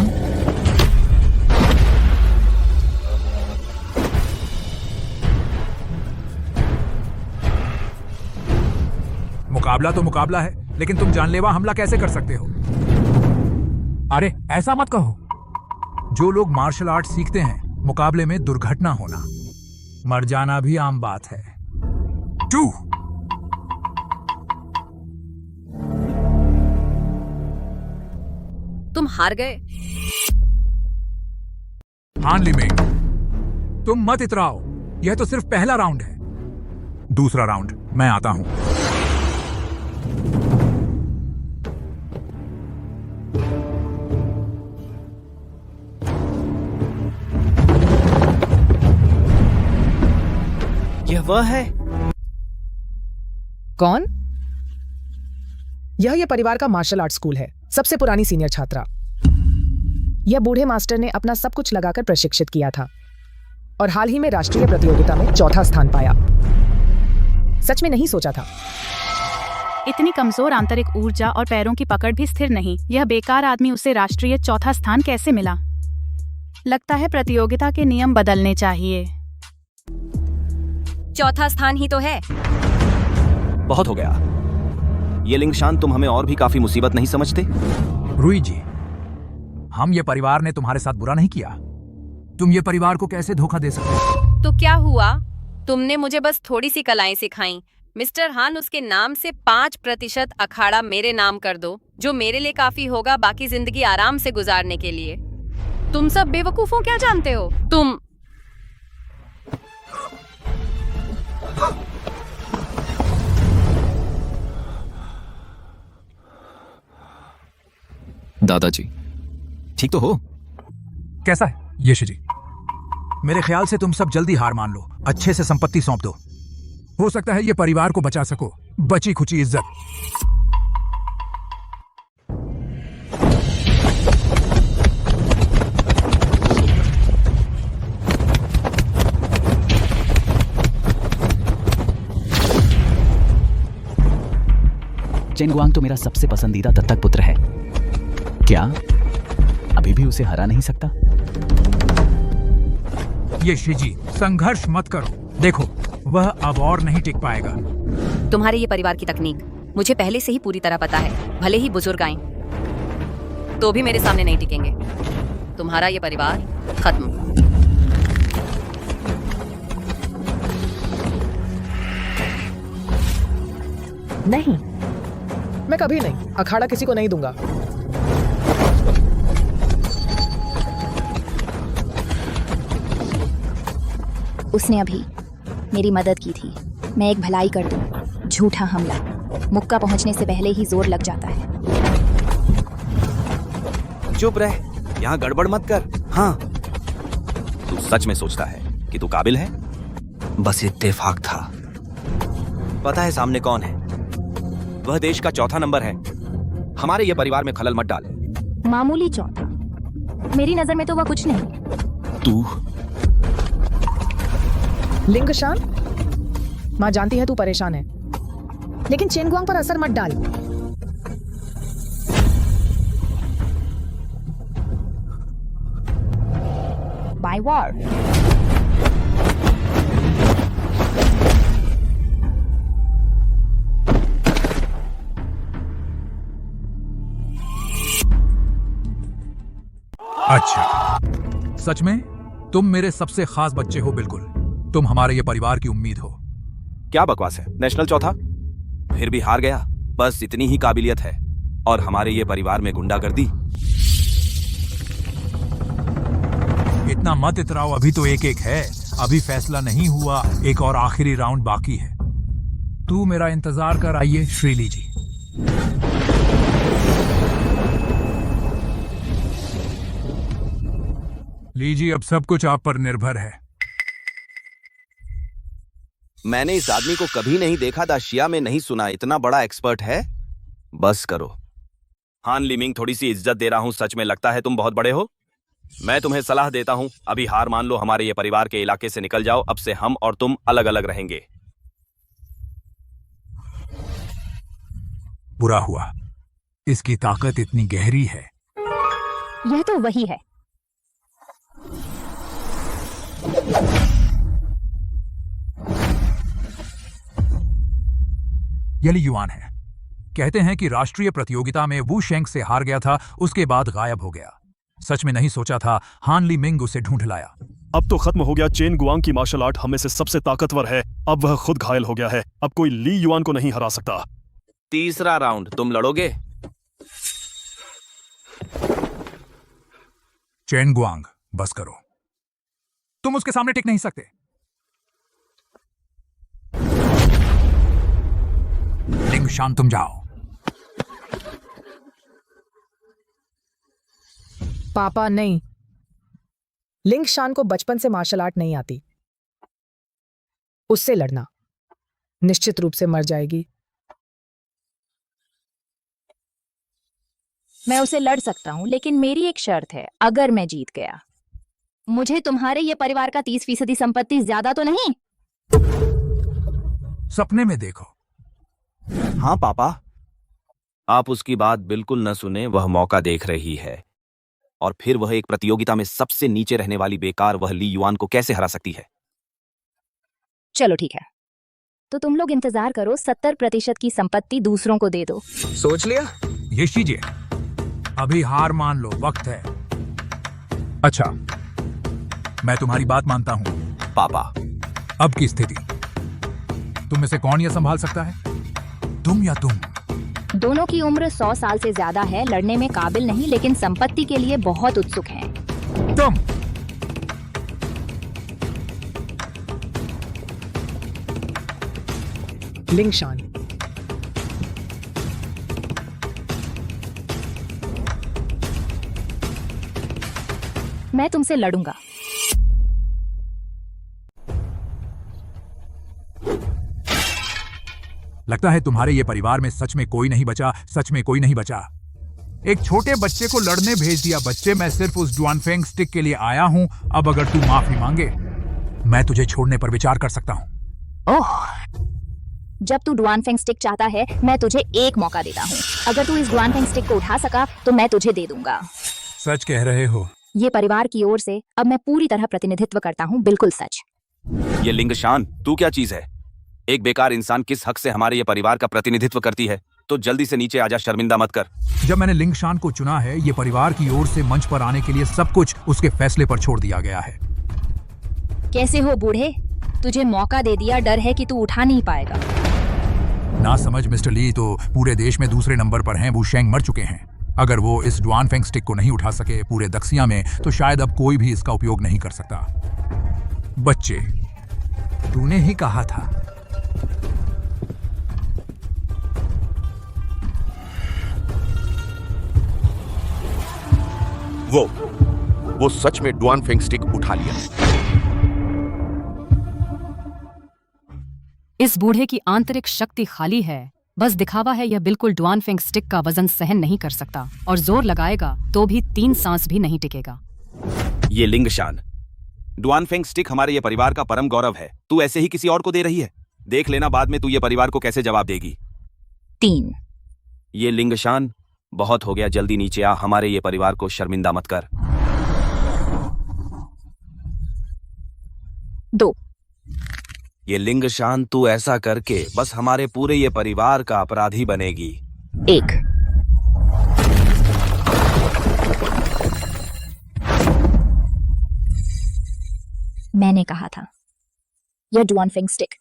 मुकाबला तो मुकाबला है, लेकिन तुम जानलेवा हमला कैसे कर सकते हो? अरे ऐसा मत कहो। जो लोग मार्शल आर्ट सीखते हैं, मुकाबले में दुर्घटना होना, मर जाना भी आम बात है। 2 तुम हार गए। हान लिमिंग, तुम मत इतराओ, यह तो सिर्फ पहला राउंड है। दूसरा राउंड मैं आता हूं। यह वह है? कौन? यह परिवार का मार्शल आर्ट स्कूल है, सबसे पुरानी सीनियर छात्रा। यह बूढ़े मास्टर ने अपना सब कुछ लगाकर प्रशिक्षित किया था और हाल ही में राष्ट्रीय प्रतियोगिता में 4था स्थान पाया। सच में नहीं सोचा था। इतनी कमजोर आंतरिक ऊर्जा और पैरों की पकड़ भी स्थिर नहीं। यह बेकार आदमी उसे राष्ट्रीय 4था स्थान कैसे मिला? लगता है प्रतियोगिता के नियम बदलने चाहिए। 4था स्थान ही तो है। बहुत हो गया। ये लिंगशान, तुम हमें और भी काफी मुसीबत नहीं समझते? रुई जी, हम ये परिवार ने तुम्हारे साथ बुरा नहीं किया। तुम ये परिवार को कैसे धोखा दे सकते? तो क्या हुआ? तुमने मुझे बस थोड़ी सी कलाएं सिखाई। मिस्टर हान, उसके नाम से 5% अखाड़ा मेरे नाम कर दो, जो मेरे लिए काफी होगा बाकी जिंदगी आराम से गुजारने के लिए। तुम सब बेवकूफों क्या जानते हो? तुम दादाजी ठीक तो हो? कैसा है यश जी? मेरे ख्याल से तुम सब जल्दी हार मान लो, अच्छे से संपत्ति सौंप दो। हो सकता है ये परिवार को बचा सको, बची खुची इज्जत। चेन गुआंग तो मेरा सबसे पसंदीदा दत्तक पुत्र है। क्या अभी भी उसे हरा नहीं सकता? ये शिजी, संघर्ष मत करो। देखो, वह अब और नहीं टिक पाएगा। तुम्हारे ये परिवार की तकनीक मुझे पहले से ही पूरी तरह पता है। भले ही बुजुर्ग आए तो भी मेरे सामने नहीं टिकेंगे। तुम्हारा ये परिवार खत्म। नहीं, मैं कभी नहीं। अखाड़ा किसी को नहीं दूंगा। उसने अभी मेरी मदद की थी। मैं एक भलाई कर दूं। झूठा हमला। मुक्का पहुंचने से पहले ही जोर लग जाता है। चुप रह, यहाँ गड़बड़ मत कर। हाँ, तू सच में सोचता है कि तू काबिल है? बस इत्तेफाक था। पता है सामने कौन है? वह देश का 4था नंबर है। हमारे ये परिवार में खलल मत डाल। मामूली 4था। मेरी नजर में तो वह कुछ नहीं। तू लिंगशान, माँ जानती है तू परेशान है, लेकिन चेन गुआंग पर असर मत डाल। By war. अच्छा, सच में तुम मेरे सबसे खास बच्चे हो, बिल्कुल। तुम हमारे ये परिवार की उम्मीद हो। क्या बकवास है, नेशनल चौथा फिर भी हार गया। बस इतनी ही काबिलियत है और हमारे ये परिवार में गुंडागर्दी। इतना मत इतराओ, अभी तो 1-1 है। अभी फैसला नहीं हुआ, एक और आखिरी राउंड बाकी है। तू मेरा इंतजार कर, आइए श्रीली जी। लीजिए, अब सब कुछ आप पर निर्भर है। मैंने इस आदमी को कभी नहीं देखा था, शिया में नहीं सुना, इतना बड़ा एक्सपर्ट है। बस करो हान लिमिंग, थोड़ी सी इज्जत दे रहा हूं। सच में लगता है तुम बहुत बड़े हो। मैं तुम्हें सलाह देता हूं, अभी हार मान लो, हमारे ये परिवार के इलाके से निकल जाओ। अब से हम और तुम अलग अलग रहेंगे। बुरा हुआ, इसकी ताकत इतनी गहरी है। यह तो वही है। ये ली युआन है। कहते हैं कि राष्ट्रीय प्रतियोगिता में वू शेंग से हार गया था, उसके बाद गायब हो गया। सच में नहीं सोचा था हान ली मिंग उसे ढूंढ लाया। अब तो खत्म हो गया। चेन गुआंग की मार्शल आर्ट हमें से सबसे ताकतवर है। अब वह खुद घायल हो गया है। अब कोई ली युआन को नहीं हरा सकता। तीसरा राउंड तुम लड़ोगे? चेन गुआंग, बस करो, तुम उसके सामने टिक नहीं सकते। लिंग शान, तुम जाओ। पापा नहीं, लिंग शान को बचपन से मार्शल आर्ट नहीं आती। उससे लड़ना, निश्चित रूप से मर जाएगी। मैं उसे लड़ सकता हूँ, लेकिन मेरी एक शर्त है। अगर मैं जीत गया, मुझे तुम्हारे ये परिवार का 30% संपत्ति ज्यादा तो नहीं? सपने में देखो। हाँ पापा, आप उसकी बात बिल्कुल न सुने। वह मौका देख रही है, और फिर वह एक प्रतियोगिता में सबसे नीचे रहने वाली बेकार वह ली युआन को कैसे हरा सकती है? चलो ठीक है, तो तुम लोग इंतजार करो। 70% की संपत्ति दूसरों को दे दो। सोच लिया? ये कीजिए, अभी हार मान लो, वक्त है। अच्छा, मैं तुम्हारी बात मानता हूं पापा। अब की स्थिति, तुम में से कौन यह संभाल सकता है, तुम या तुम? दोनों की उम्र 100 साल से ज्यादा है। लड़ने में काबिल नहीं, लेकिन संपत्ति के लिए बहुत उत्सुक हैं। तुम लिंग शान, मैं तुमसे लड़ूंगा। लगता है तुम्हारे ये परिवार में सच में कोई नहीं बचा, सच में कोई नहीं बचा। एक छोटे बच्चे को लड़ने भेज दिया। बच्चे, मैं सिर्फ उस डुआनफेंग स्टिक के लिए आया हूं। अब अगर तू माफी मांगे, मैं तुझे छोड़ने पर विचार कर सकता हूं। ओह, जब तू डुआनफेंग स्टिक चाहता है, मैं तुझे एक मौका देता हूँ। अगर तू इस डुआनफेंग स्टिक को उठा सका, तो मैं तुझे दे दूंगा। सच कह रहे हो? ये परिवार की ओर से अब मैं पूरी तरह प्रतिनिधित्व करता हूँ, बिल्कुल सच। ये लिंगशान, तू क्या चीज है? एक बेकार इंसान किस हक से हमारे ये परिवार का प्रतिनिधित्व करती है? तो जल्दी से नीचे आजा, शर्मिंदा मत कर। जब मैंने लिंगशान को चुना है, ये परिवार की ओर से मंच पर आने के लिए सब कुछ उसके फैसले पर छोड़ दिया गया है। कैसे हो बूढ़े? तुझे मौका दे दिया, डर है कि तू उठा नहीं पाएगा। ना समझ मिस्टर ली, तो पूरे देश में दूसरे नंबर पर हैं। वू शेंग मर चुके हैं। अगर वो इस डुआनफेंग स्टिक को नहीं उठा सके पूरे दक्षिया में, तो शायद अब कोई भी इसका उपयोग नहीं कर सकता। बच्चे, तूने ही कहा था। वो सच में डुआनफेंग स्टिक उठा लिया। इस बूढ़े की आंतरिक शक्ति खाली है, बस दिखावा है। यह बिल्कुल डुआनफेंग स्टिक का वजन सहन नहीं कर सकता, और जोर लगाएगा तो भी 3 सांस भी नहीं टिकेगा। ये लिंगशान, डुआनफेंग स्टिक हमारे ये परिवार का परम गौरव है। तू ऐसे ही किसी और को दे रही है। देख लेना बाद में तू ये परिवार को कैसे जवाब देगी। 3। ये लिंगशान, बहुत हो गया, जल्दी नीचे आ। हमारे ये परिवार को शर्मिंदा मत कर। 2। ये लिंगशान, तू ऐसा करके बस हमारे पूरे ये परिवार का अपराधी बनेगी। 1। मैंने कहा था यह डुआनफेंग स्टिक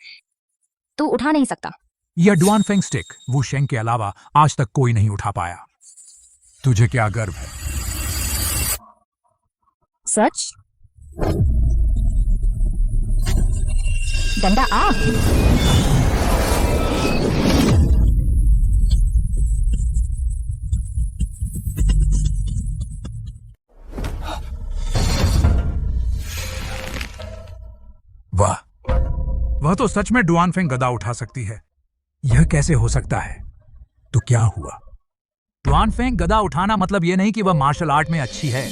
तू उठा नहीं सकता। यह डुआनफेंग स्टिक वू शेंग के अलावा आज तक कोई नहीं उठा पाया। तुझे क्या गर्व है? सच? डंडा आ। वाह, वह तो सच में डुआनफेंग गदा उठा सकती है। यह कैसे हो सकता है? तो क्या हुआ? डुआनफेंग गदा उठाना मतलब यह नहीं कि वह मार्शल आर्ट में अच्छी है।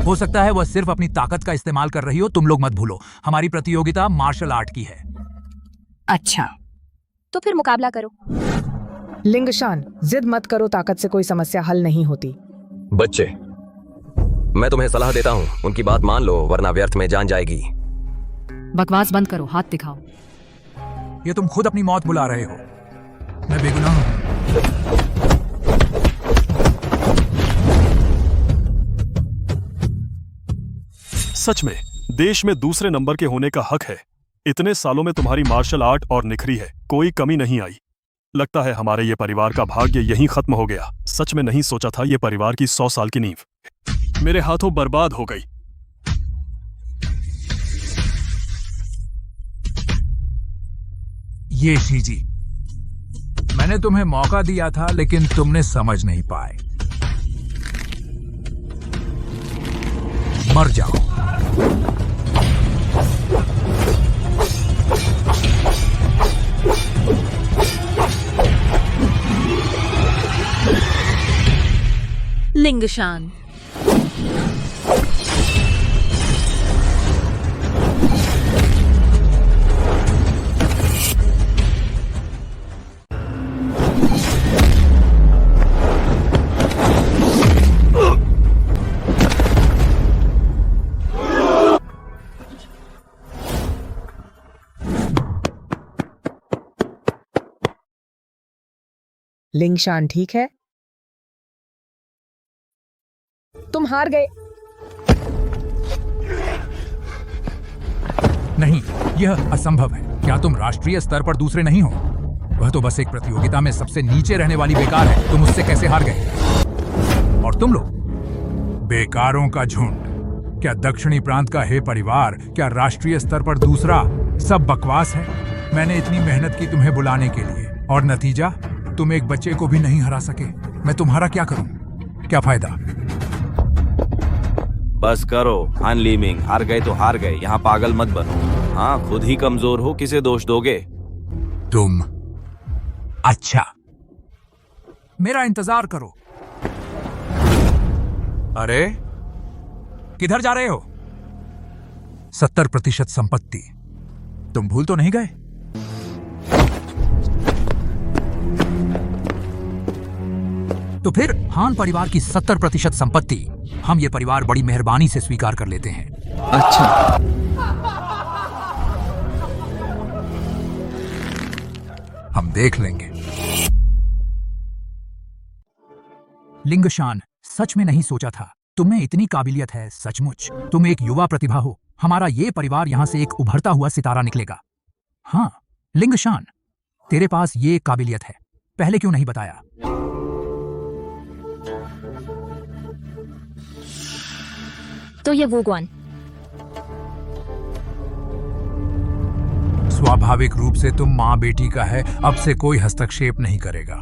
हो सकता है वह सिर्फ अपनी ताकत का इस्तेमाल कर रही हो। तुम लोग मत भूलो, हमारी प्रतियोगिता मार्शल आर्ट की है। अच्छा, तो फिर मुकाबला करो। लिंगशान, जिद मत करो, ताकत से कोई समस्या हल नहीं होती। बच्चे, मैं तुम्हें सलाह देता हूँ, उनकी बात मान लो वरना व्यर्थ में जान जाएगी। बकवास बंद करो, हाथ दिखाओ। ये तुम खुद अपनी मौत बुला रहे हो। मैं बेगुनाह हूं। सच में देश में दूसरे नंबर के होने का हक है। इतने सालों में तुम्हारी मार्शल आर्ट और निखरी है, कोई कमी नहीं आई। लगता है हमारे ये परिवार का भाग्य यहीं खत्म हो गया। सच में नहीं सोचा था ये परिवार की 100 साल की नींव मेरे हाथों बर्बाद हो गई। ये शीजी, मैंने तुम्हें मौका दिया था लेकिन तुमने समझ नहीं पाए। मर जाओ। लिंगशान, लिंगशान ठीक है? तुम हार गए। नहीं, यह असंभव है। क्या तुम राष्ट्रीय स्तर पर दूसरे नहीं हो? वह तो बस एक प्रतियोगिता में सबसे नीचे रहने वाली बेकार है। तुम उससे कैसे हार गए? और तुम लोग बेकारों का झुंड। क्या दक्षिणी प्रांत का हे परिवार, क्या राष्ट्रीय स्तर पर दूसरा सब बकवास है? मैंने इतनी मेहनत की तुम्हें बुलाने के लिए और नतीजा, तुम एक बच्चे को भी नहीं हरा सके। मैं तुम्हारा क्या करूं? क्या फायदा? बस करो हान लीमिंग, हार गए तो हार गए, यहाँ पागल मत बनो। हाँ, खुद ही कमजोर हो, किसे दोष दोगे? तुम। अच्छा, मेरा इंतजार करो। अरे किधर जा रहे हो? 70% संपत्ति। तुम भूल तो नहीं गए? तो फिर हान परिवार की 70% संपत्ति हम ये परिवार बड़ी मेहरबानी से स्वीकार कर लेते हैं। अच्छा, हम देख लेंगे। लिंगशान, सच में नहीं सोचा था तुम्हें इतनी काबिलियत है। सचमुच तुम एक युवा प्रतिभा हो। हमारा ये परिवार यहां से एक उभरता हुआ सितारा निकलेगा। हाँ लिंगशान, तेरे पास ये काबिलियत है, पहले क्यों नहीं बताया? तो ये वुगुआन। स्वाभाविक रूप से तुम मां बेटी का है, अब से कोई हस्तक्षेप नहीं करेगा।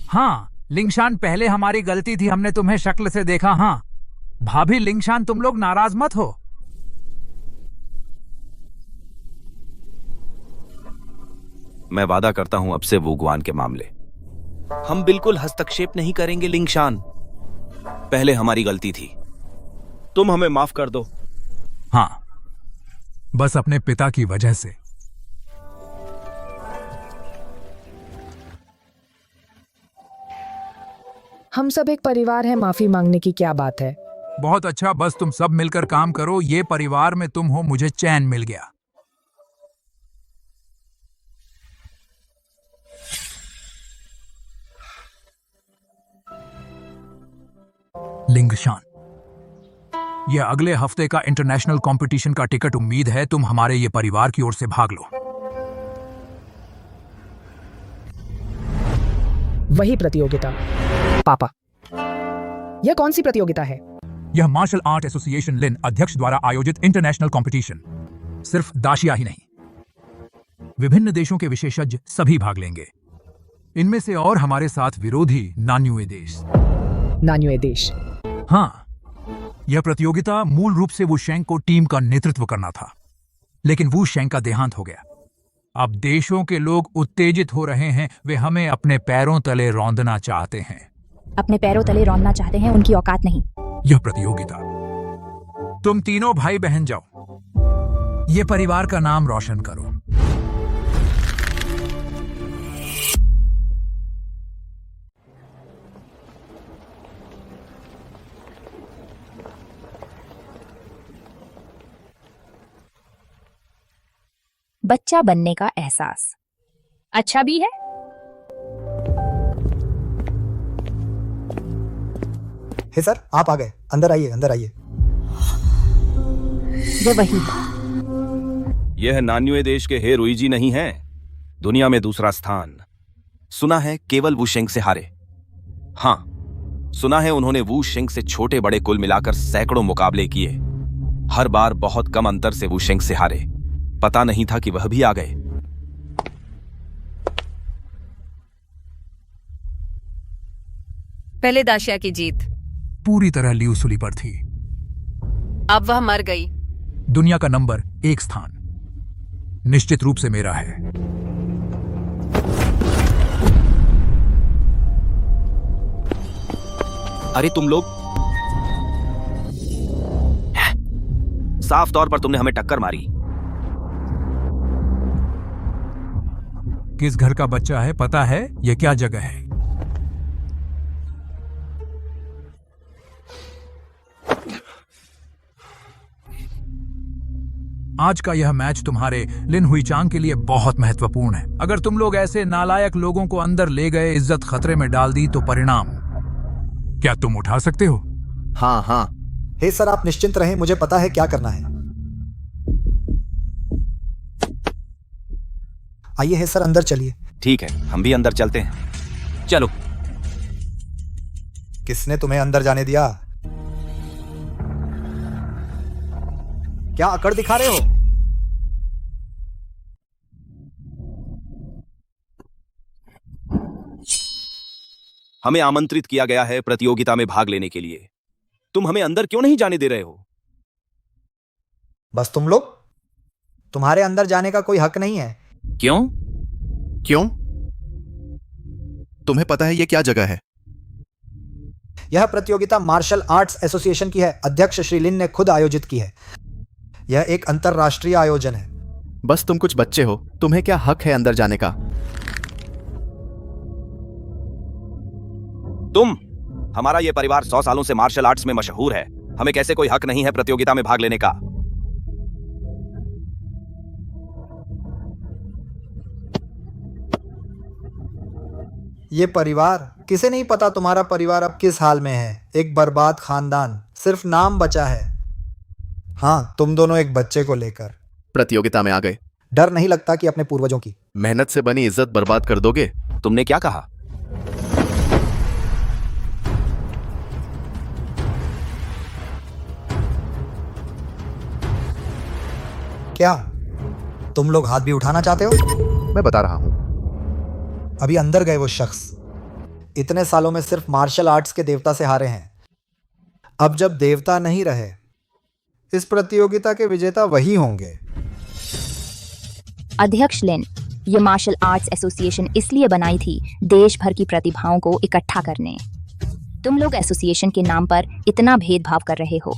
हाँ लिंगशान, पहले हमारी गलती थी, हमने तुम्हें शक्ल से देखा। हाँ भाभी लिंगशान, तुम लोग नाराज मत हो। मैं वादा करता हूं अब से वुगुआन के मामले हम बिल्कुल हस्तक्षेप नहीं करेंगे। लिंगशान, पहले हमारी गलती थी, तुम हमें माफ कर दो। हाँ, बस अपने पिता की वजह से। हम सब एक परिवार है, माफी मांगने की क्या बात है? बहुत अच्छा, बस तुम सब मिलकर काम करो। ये परिवार में तुम हो, मुझे चैन मिल गया। लिंगशान। यह अगले हफ्ते का इंटरनेशनल कंपटीशन का टिकट। उम्मीद है तुम हमारे ये परिवार की ओर से भाग लो। वही प्रतियोगिता। पापा, यह कौन सी प्रतियोगिता है? यह मार्शल आर्ट एसोसिएशन लिन अध्यक्ष द्वारा आयोजित इंटरनेशनल कंपटीशन। सिर्फ दाशिया ही नहीं, विभिन्न देशों के विशेषज्ञ सभी भाग लेंगे। इनमें से और हमारे साथ विरोधी नान्युए देश। नान्युए देश? हाँ, यह प्रतियोगिता मूल रूप से वू शेंग को टीम का नेतृत्व करना था, लेकिन वू शेंग का देहांत हो गया। अब देशों के लोग उत्तेजित हो रहे हैं। वे हमें अपने पैरों तले रौंदना चाहते हैं। अपने पैरों तले रौंदना चाहते हैं, उनकी औकात नहीं। यह प्रतियोगिता, तुम तीनों भाई बहन जाओ, ये परिवार का नाम रोशन करो। बच्चा बनने का एहसास अच्छा भी है। हे सर, आप आ गए। अंदर आइए, अंदर आइए। ये वही यह नान्युए देश के हे रुईजी नहीं है, दुनिया में दूसरा स्थान। सुना है केवल वू शेंग से हारे। हाँ, सुना है उन्होंने वू शेंग से छोटे बड़े कुल मिलाकर सैकड़ों मुकाबले किए। हर बार बहुत कम अंतर से वू शेंग से हारे। पता नहीं था कि वह भी आ गए। पहले दाशिया की जीत पूरी तरह लियू सुली पर थी। अब वह मर गई। दुनिया का नंबर 1 स्थान निश्चित रूप से मेरा है। अरे तुम लोग, साफ तौर पर तुमने हमें टक्कर मारी। किस घर का बच्चा है पता है? यह क्या जगह है? आज का यह मैच तुम्हारे लिन हुईचांग के लिए बहुत महत्वपूर्ण है। अगर तुम लोग ऐसे नालायक लोगों को अंदर ले गए, इज्जत खतरे में डाल दी, तो परिणाम क्या तुम उठा सकते हो? हाँ हाँ। हे सर, आप निश्चिंत रहें, मुझे पता है क्या करना है। आइए हे सर, अंदर चलिए। ठीक है, हम भी अंदर चलते हैं। चलो। किसने तुम्हें अंदर जाने दिया? क्या अकड़ दिखा रहे हो? हमें आमंत्रित किया गया है प्रतियोगिता में भाग लेने के लिए। तुम हमें अंदर क्यों नहीं जाने दे रहे हो? बस तुम लोग, तुम्हारे अंदर जाने का कोई हक नहीं है। क्यों? क्यों? तुम्हें पता है ये क्या जगह है? यह प्रतियोगिता मार्शल आर्ट्स एसोसिएशन की है। अध्यक्ष श्री लिन ने खुद आयोजित की है। यह एक अंतरराष्ट्रीय आयोजन है। बस तुम कुछ बच्चे हो, तुम्हें क्या हक है अंदर जाने का? तुम, हमारा यह परिवार 100 सालों से मार्शल आर्ट्स में मशहूर है। हमें कैसे कोई हक नहीं है प्रतियोगिता में भाग लेने का? ये परिवार, किसे नहीं पता तुम्हारा परिवार अब किस हाल में है। एक बर्बाद खानदान, सिर्फ नाम बचा है। हाँ, तुम दोनों एक बच्चे को लेकर प्रतियोगिता में आ गए। डर नहीं लगता कि अपने पूर्वजों की मेहनत से बनी इज्जत बर्बाद कर दोगे? तुमने क्या कहा? क्या तुम लोग हाथ भी उठाना चाहते हो? मैं बता रहा हूं। अभी अंदर गए वो शख्स इतने सालों में सिर्फ मार्शल आर्ट्स के देवता से हारे हैं। अब जब देवता नहीं रहे, इस प्रतियोगिता के विजेता वही होंगे। अध्यक्ष लिन, ये मार्शल आर्ट्स एसोसिएशन इसलिए बनाई थी देश भर की प्रतिभाओं को इकट्ठा करने। तुम लोग एसोसिएशन के नाम पर इतना भेदभाव कर रहे हो।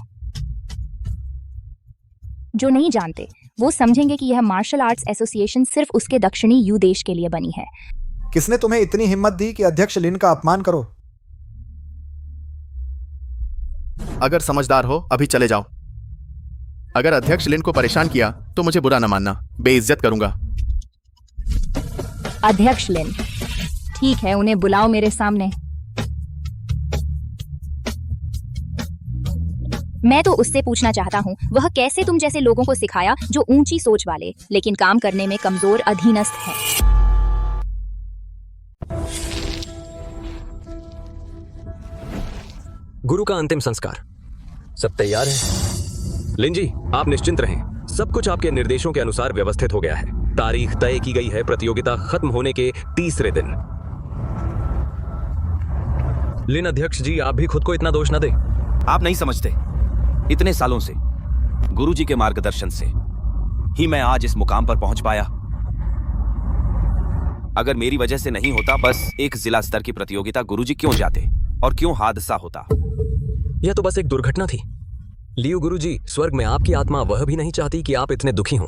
जो नहीं जानते वो समझेंगे कि यह मार्शल आर्ट्स एसोसिएशन सिर्फ उसके दक्षिणी यू देश के लिए बनी है। किसने तुम्हें इतनी हिम्मत दी कि अध्यक्ष लिन का अपमान करो? अगर समझदार हो अभी चले जाओ। अगर अध्यक्ष लिन को परेशान किया तो मुझे बुरा न मानना, बेइज्जत करूंगा। अध्यक्ष लिन, ठीक है, उन्हें बुलाओ मेरे सामने। मैं तो उससे पूछना चाहता हूँ वह कैसे तुम जैसे लोगों को सिखाया जो ऊंची सोच वाले लेकिन काम करने में कमजोर अधीनस्थ हैं। गुरु का अंतिम संस्कार सब तैयार है। लिन जी, आप निश्चिंत रहें, सब कुछ आपके निर्देशों के अनुसार व्यवस्थित हो गया है। तारीख तय की गई है प्रतियोगिता खत्म होने के तीसरे दिन। लिन अध्यक्ष जी, आप भी खुद को इतना दोष न दें। आप नहीं समझते, इतने सालों से गुरुजी के मार्गदर्शन से ही मैं आज इस मुकाम पर पहुंच पाया। अगर मेरी वजह से नहीं होता, बस एक जिला स्तर की प्रतियोगिता, गुरुजी क्यों जाते और क्यों हादसा होता? यह तो बस एक दुर्घटना थी। लियो गुरुजी, स्वर्ग में आपकी आत्मा वह भी नहीं चाहती कि आप इतने दुखी हों।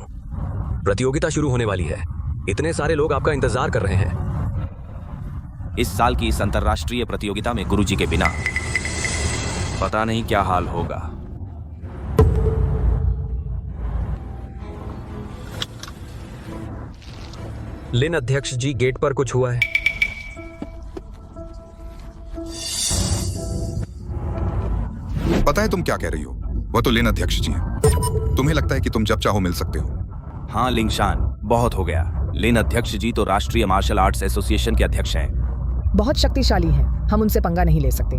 प्रतियोगिता शुरू होने वाली है, इतने सारे लोग आपका इंतजार कर रहे हैं। इस साल की इस अंतर्राष्ट्रीय प्रतियोगिता में गुरुजी के बिना पता नहीं क्या हाल होगा। लिन अध्यक्ष जी, गेट पर कुछ हुआ है? पता है तुम क्या कह रही हो? वो तो लिन अध्यक्ष जी हैं। तुम्हें लगता है कि तुम जब चाहो मिल सकते हो? हाँ लिंगशान, बहुत हो गया। लिन अध्यक्ष जी तो राष्ट्रीय मार्शल आर्ट्स एसोसिएशन के अध्यक्ष हैं। बहुत शक्तिशाली हैं, हम उनसे पंगा नहीं ले सकते।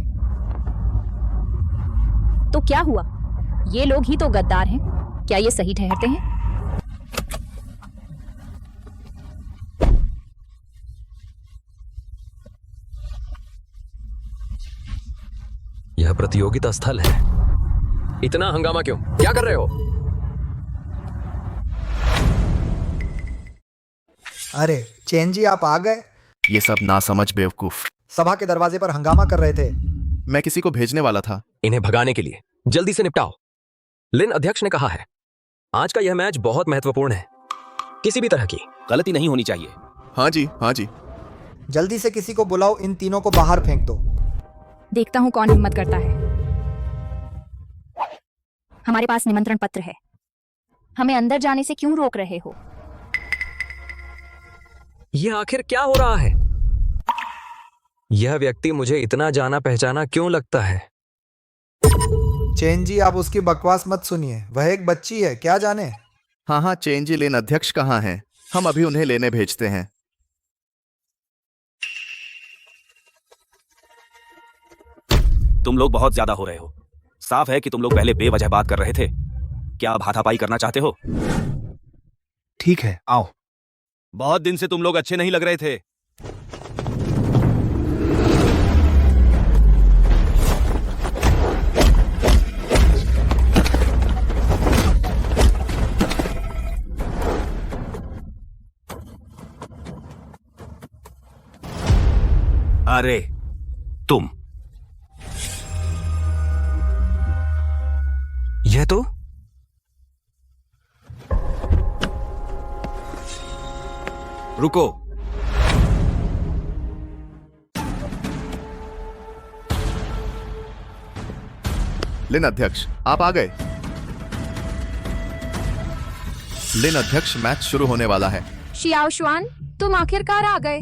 तो क्या हुआ? ये लोग ही तो गद्दार हैं। क्या ये सही ठहरते हैं? यह प्रतियोगिता स्थल है। इतना हंगामा क्यों? क्या कर रहे हो? अरे चेन जी, आप आ गए? ये सब नासमझ बेवकूफ सभा के दरवाजे पर हंगामा कर रहे थे। मैं किसी को भेजने वाला था। इन्हें भगाने के लिए जल्दी से निपटाओ। लिन अध्यक्ष ने कहा है आज का यह मैच बहुत महत्वपूर्ण है। किसी भी तरह की गलती नहीं होनी चाहिए। हाँ जी, हाँ जी। जल्दी से किसी को बुलाओ, इन तीनों को बाहर फेंक दो। देखता हूँ कौन हिम्मत करता है। हमारे पास निमंत्रण पत्र है, हमें अंदर जाने से क्यों रोक रहे हो? यह आखिर क्या हो रहा है? यह व्यक्ति मुझे इतना जाना पहचाना क्यों लगता है? चेन जी, आप उसकी बकवास मत सुनिए, वह एक बच्ची है, क्या जाने। हाँ हाँ चेन जी, लेन अध्यक्ष कहाँ हैं? हम अभी उन्हें लेने भेजते हैं। तुम लोग बहुत ज्यादा हो रहे हो। साफ है कि तुम लोग पहले बेवजह बात कर रहे थे। क्या आप हाथापाई करना चाहते हो? ठीक है, आओ। बहुत दिन से तुम लोग अच्छे नहीं लग रहे थे। अरे तुम, यह तो रुको। लिन अध्यक्ष, आप आ गए। लिन अध्यक्ष, मैच शुरू होने वाला है। शियाओ शुआन, तुम आखिरकार आ गए।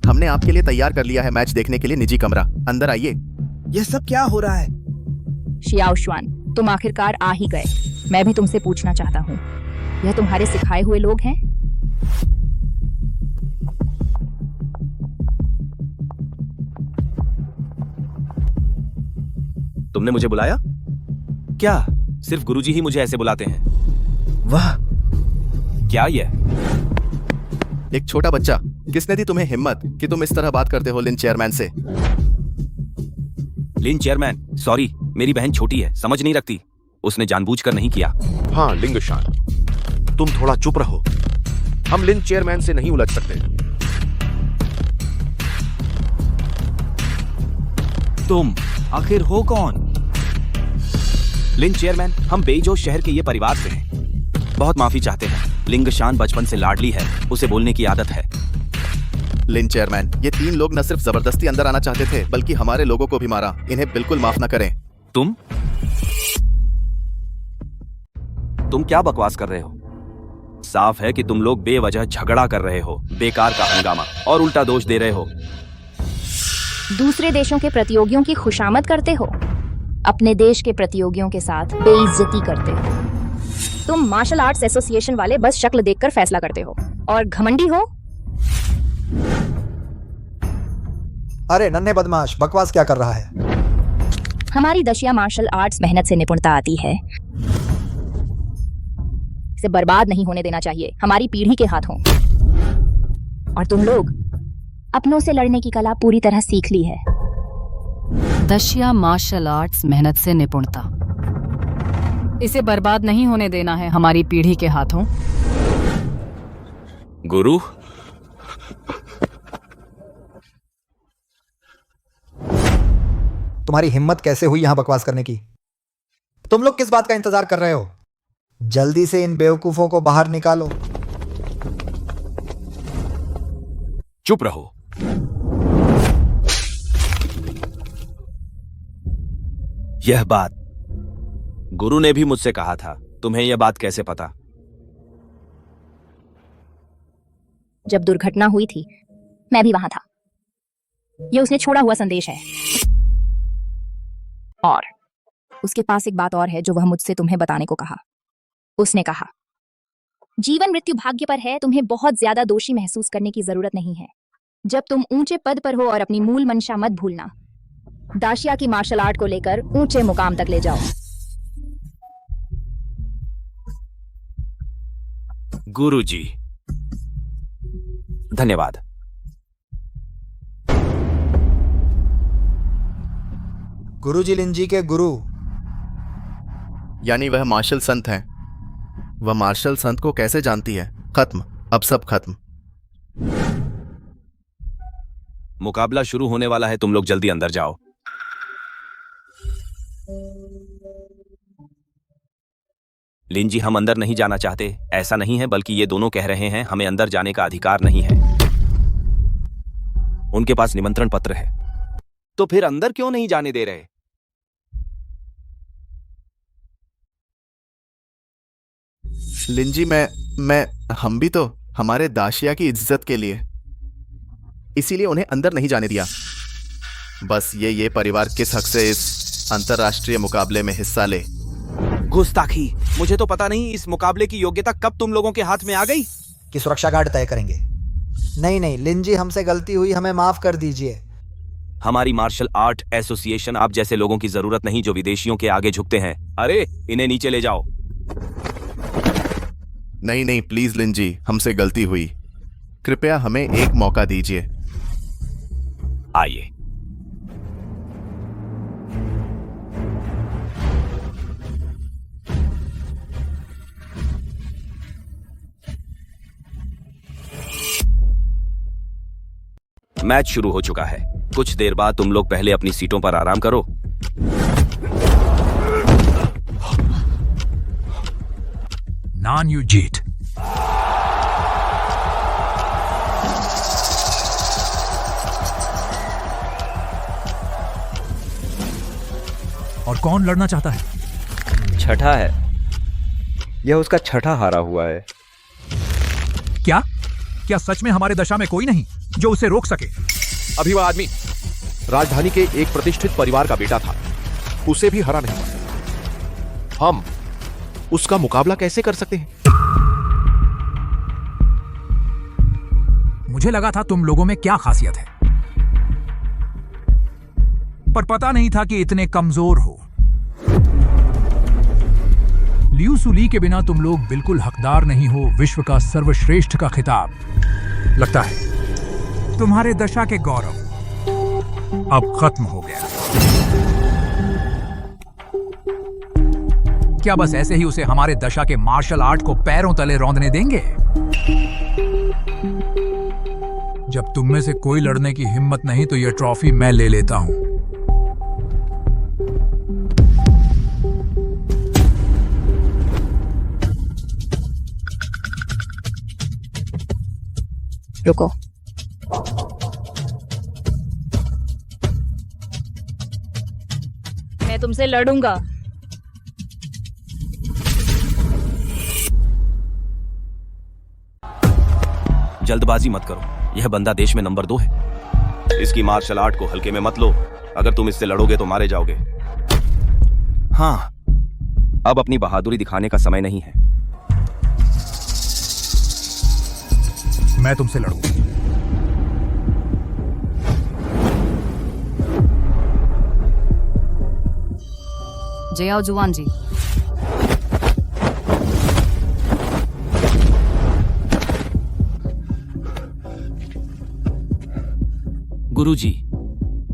हमने आपके लिए तैयार कर लिया है मैच देखने के लिए निजी कमरा। अंदर आइए। यह सब क्या हो रहा है? शियाओ शुआन, तुम आखिरकार आ ही गए। मैं भी तुमसे पूछना चाहता हूँ, यह तुम्हारे सिखाए हुए लोग हैं? तुमने मुझे बुलाया? क्या सिर्फ गुरुजी ही मुझे ऐसे बुलाते हैं? वाह, क्या यह? एक छोटा बच्चा, किसने दी तुम्हें हिम्मत कि तुम इस तरह बात करते हो लिन चेयरमैन से? लिन चेयरमैन, सॉरी, मेरी बहन छोटी है, समझ नहीं रखती। उसने जानबूझकर नहीं किया। हाँ लिंगशान, तुम थोड़ा चुप रहो। हम लिन चेयरमैन से नहीं उलझ सकते। तुम आखिर हो कौन? लिन चेयरमैन, हम बेईजो शहर के ये परिवार से हैं। बहुत माफी चाहते हैं। लिंगशान बचपन से लाडली है, उसे बोलने की आदत है। लिन चेयरमैन, ये तीन लोग न सिर्फ जबरदस्ती अंदर आना चाहते थे, बल्कि हमारे लोगों को भी मारा। इन्हें बिल्कुल माफ न करें। तुम क्या बकवास कर रहे हो? साफ है कि तुम लोग बेवजह झगड़ा कर रहे हो, बेकार का हंगामा, और उल्टा दोष दे रहे हो। दूसरे देशों के प्रतियोगियों की खुशामद करते हो। अपने देश के प्रतियोगियों के साथ बेइज्जती करते हो। तुम मार्शल आर्ट्स एसोसिएशन वाले बस शक्ल देखकर फैसला करते हो और घमंडी हो। अरे नन्हे बदमाश, बकवास क्या कर रहा है? हमारी दशिया मार्शल आर्ट्स मेहनत से निपुणता आती है, इसे बर्बाद नहीं होने देना चाहिए, हमारी पीढ़ी के हाथों। और तुम लोग अपनों से लड़ने की कला पूरी तरह सीख ली है। दशिया मार्शल आर्ट्स मेहनत से निपुणता, इसे बर्बाद नहीं होने देना है हमारी पीढ़ी के हाथों। गुरु, तुम्हारी हिम्मत कैसे हुई यहां बकवास करने की? तुम लोग किस बात का इंतजार कर रहे हो? जल्दी से इन बेवकूफों को बाहर निकालो। चुप रहो। यह बात गुरु ने भी मुझसे कहा था। तुम्हें यह बात कैसे पता? जब दुर्घटना हुई थी मैं भी वहां था। यह उसने छोड़ा हुआ संदेश है। और उसके पास एक बात और है जो वह मुझसे तुम्हें बताने को कहा। उसने कहा, जीवन मृत्यु भाग्य पर है, तुम्हें बहुत ज्यादा दोषी महसूस करने की जरूरत नहीं है। जब तुम ऊंचे पद पर हो और अपनी मूल मंशा मत भूलना, दाशिया की मार्शल आर्ट को लेकर ऊंचे मुकाम तक ले जाओ। गुरुजी, धन्यवाद। गुरुजी लिंजी के गुरु, यानी वह मार्शल संत हैं। वह मार्शल संत को कैसे जानती है? खत्म, अब सब खत्म। मुकाबला शुरू होने वाला है, तुम लोग जल्दी अंदर जाओ। लिंजी, हम अंदर नहीं जाना चाहते। ऐसा नहीं है, बल्कि ये दोनों कह रहे हैं हमें अंदर जाने का अधिकार नहीं है। उनके पास निमंत्रण पत्र है। तो फिर अंदर क्यों नहीं जाने दे रहे? लिंजी, हम भी तो हमारे दाशिया की इज्जत के लिए, इसीलिए उन्हें अंदर नहीं जाने दिया। बस ये परिवार किस हक से इस अंतरराष्ट्रीय मुकाबले में हिस्सा ले। गुस्ताखी! मुझे तो पता नहीं इस मुकाबले की योग्यता कब तुम लोगों के हाथ में आ गई। कि सुरक्षा गार्ड तय करेंगे। नहीं लिंजी, हमसे गलती हुई, हमें माफ कर दीजिए। हमारी मार्शल आर्ट एसोसिएशन आप जैसे लोगों की जरूरत नहीं जो विदेशियों के आगे झुकते हैं। अरे इन्हें नीचे ले जाओ। नहीं, प्लीज लिंजी, हमसे गलती हुई। कृपया हमें एक मौका दीजिए। आइए। मैच शुरू हो चुका है। कुछ देर बाद तुम लोग पहले अपनी सीटों पर आराम करो। नान यू जीत। और कौन लड़ना चाहता है? छठा है। यह उसका छठा हारा हुआ है। क्या सच में हमारे दशा में कोई नहीं जो उसे रोक सके? अभी वह आदमी राजधानी के एक प्रतिष्ठित परिवार का बेटा था, उसे भी हरा नहीं। हम उसका मुकाबला कैसे कर सकते हैं? मुझे लगा था तुम लोगों में क्या खासियत है, पर पता नहीं था कि इतने कमजोर हो। लियू सुली के बिना तुम लोग बिल्कुल हकदार नहीं हो विश्व का सर्वश्रेष्ठ का खिताब। लगता है तुम्हारे दशा के गौरव अब खत्म हो गया। क्या बस ऐसे ही उसे हमारे दशा के मार्शल आर्ट को पैरों तले रौंदने देंगे? जब तुम में से कोई लड़ने की हिम्मत नहीं तो यह ट्रॉफी मैं ले लेता हूं। रुको। मैं तुमसे लड़ूंगा। जल्दबाजी मत करो। यह बंदा देश में नंबर 2 है। इसकी मार्शल आर्ट को हल्के में मत लो। अगर तुम इससे लड़ोगे तो मारे जाओगे। हाँ, अब अपनी बहादुरी दिखाने का समय नहीं है। मैं तुमसे लड़ूंगा। जयाओ जुआन जी। गुरुजी,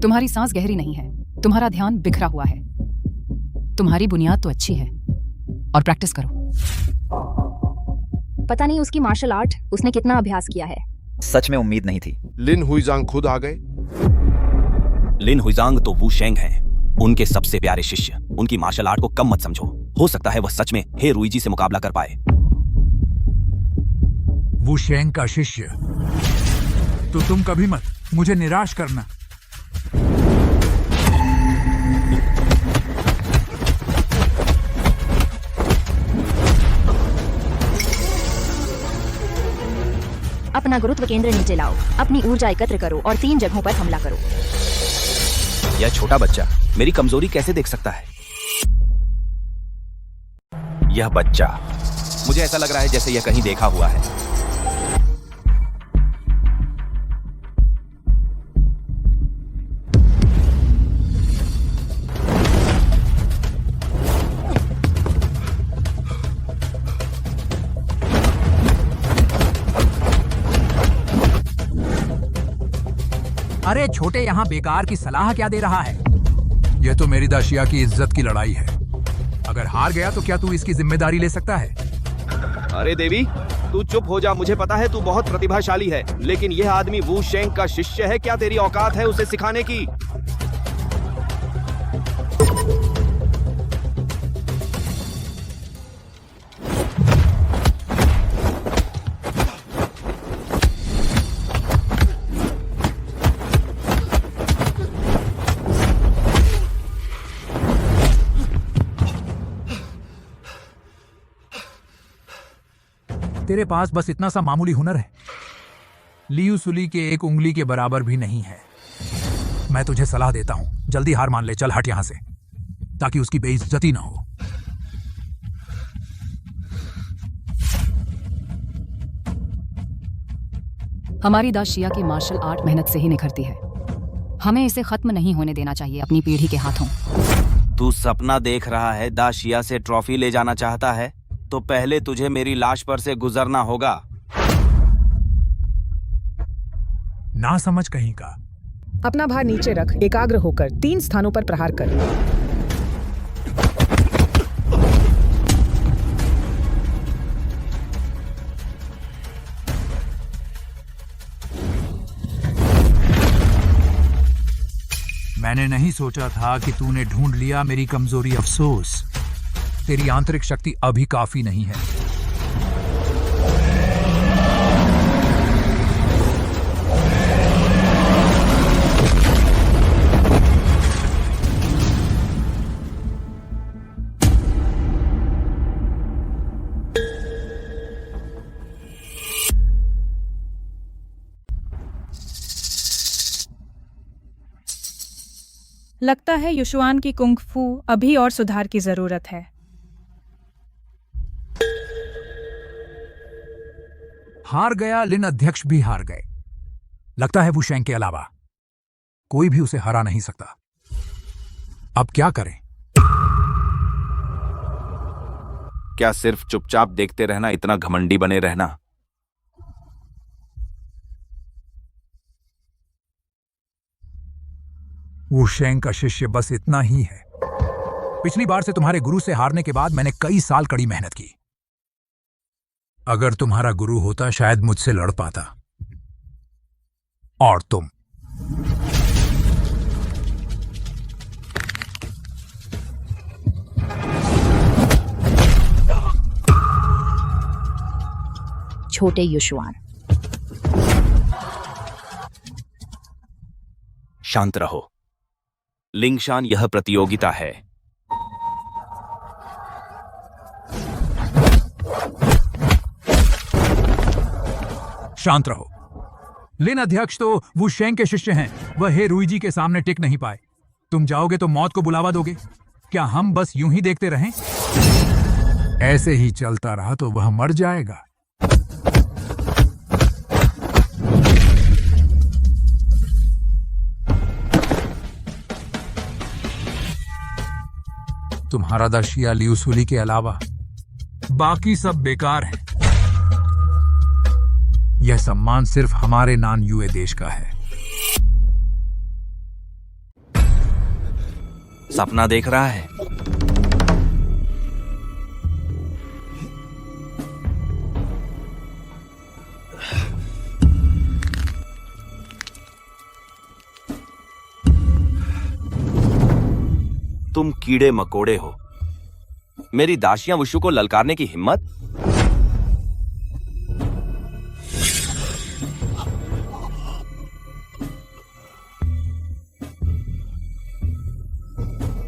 तुम्हारी सांस गहरी नहीं है, तुम्हारा ध्यान बिखरा हुआ है। तुम्हारी बुनियाद तो अच्छी है, और प्रैक्टिस करो। पता नहीं उसकी मार्शल आर्ट उसने कितना अभ्यास किया है। सच में उम्मीद नहीं थी। लिन हुईजांग खुद आ गए। लिन हुईजांग तो वू शेंग हैं, उनके सबसे प्यारे शिष्य। उनकी मार्शल आर्ट को कम मत समझो। हो सकता है वह सच में हे रुईजी से मुकाबला कर पाए। वू शेंग का शिष्य तो तुम कभी मत मुझे निराश करना। अपना गुरुत्व केंद्र नीचे लाओ, अपनी ऊर्जा एकत्र करो और 3 जगहों पर हमला करो। यह छोटा बच्चा मेरी कमजोरी कैसे देख सकता है? यह बच्चा, मुझे ऐसा लग रहा है जैसे यह कहीं देखा हुआ है। अरे छोटे, यहाँ बेकार की सलाह क्या दे रहा है? यह तो मेरी दाशिया की इज्जत की लड़ाई है। अगर हार गया तो क्या तू इसकी जिम्मेदारी ले सकता है? अरे देवी, तू चुप हो जा। मुझे पता है तू बहुत प्रतिभाशाली है, लेकिन यह आदमी वू शेंग का शिष्य है। क्या तेरी औकात है उसे सिखाने की? तेरे पास बस इतना सा मामूली हुनर है, लियू सुली के एक उंगली के बराबर भी नहीं है। मैं तुझे सलाह देता हूं, जल्दी हार मान ले। चल हट यहां से, ताकि उसकी बेइज्जती ना हो। हमारी दाशिया की मार्शल आर्ट मेहनत से ही निखरती है। हमें इसे खत्म नहीं होने देना चाहिए अपनी पीढ़ी के हाथों। तू सपना देख रहा है, दाशिया से ट्रॉफी ले जाना चाहता है, तो पहले तुझे मेरी लाश पर से गुजरना होगा। ना समझ कहीं का। अपना भार नीचे रख, एकाग्र होकर 3 स्थानों पर प्रहार कर। मैंने नहीं सोचा था कि तूने ढूंढ लिया मेरी कमजोरी। अफसोस, तेरी आंतरिक शक्ति अभी काफी नहीं है। लगता है युशुआन की कुंग फू अभी और सुधार की जरूरत है। हार गया, लिन अध्यक्ष भी हार गए। लगता है वू शेंग के अलावा कोई भी उसे हरा नहीं सकता। अब क्या करें? क्या सिर्फ चुपचाप देखते रहना, इतना घमंडी बने रहना? वू शेंग का शिष्य बस इतना ही है। पिछली बार से तुम्हारे गुरु से हारने के बाद मैंने कई साल कड़ी मेहनत की। अगर तुम्हारा गुरु होता शायद मुझसे लड़ पाता। और तुम छोटे युशुआन। शांत रहो लिंगशान, यह प्रतियोगिता है। शांत रहो। लिन अध्यक्ष तो वू शेंग के शिष्य हैं। वह हे रुईजी के सामने टिक नहीं पाए। तुम जाओगे तो मौत को बुलावा दोगे। क्या हम बस यूं ही देखते रहें? ऐसे ही चलता रहा तो वह मर जाएगा। तुम्हारा दाशिया लियूसुली के अलावा बाकी सब बेकार है। यह सम्मान सिर्फ हमारे नॉन यूए देश का है। सपना देख रहा है। तुम कीड़े मकोड़े हो। मेरी दासियां वुशु को ललकारने की हिम्मत?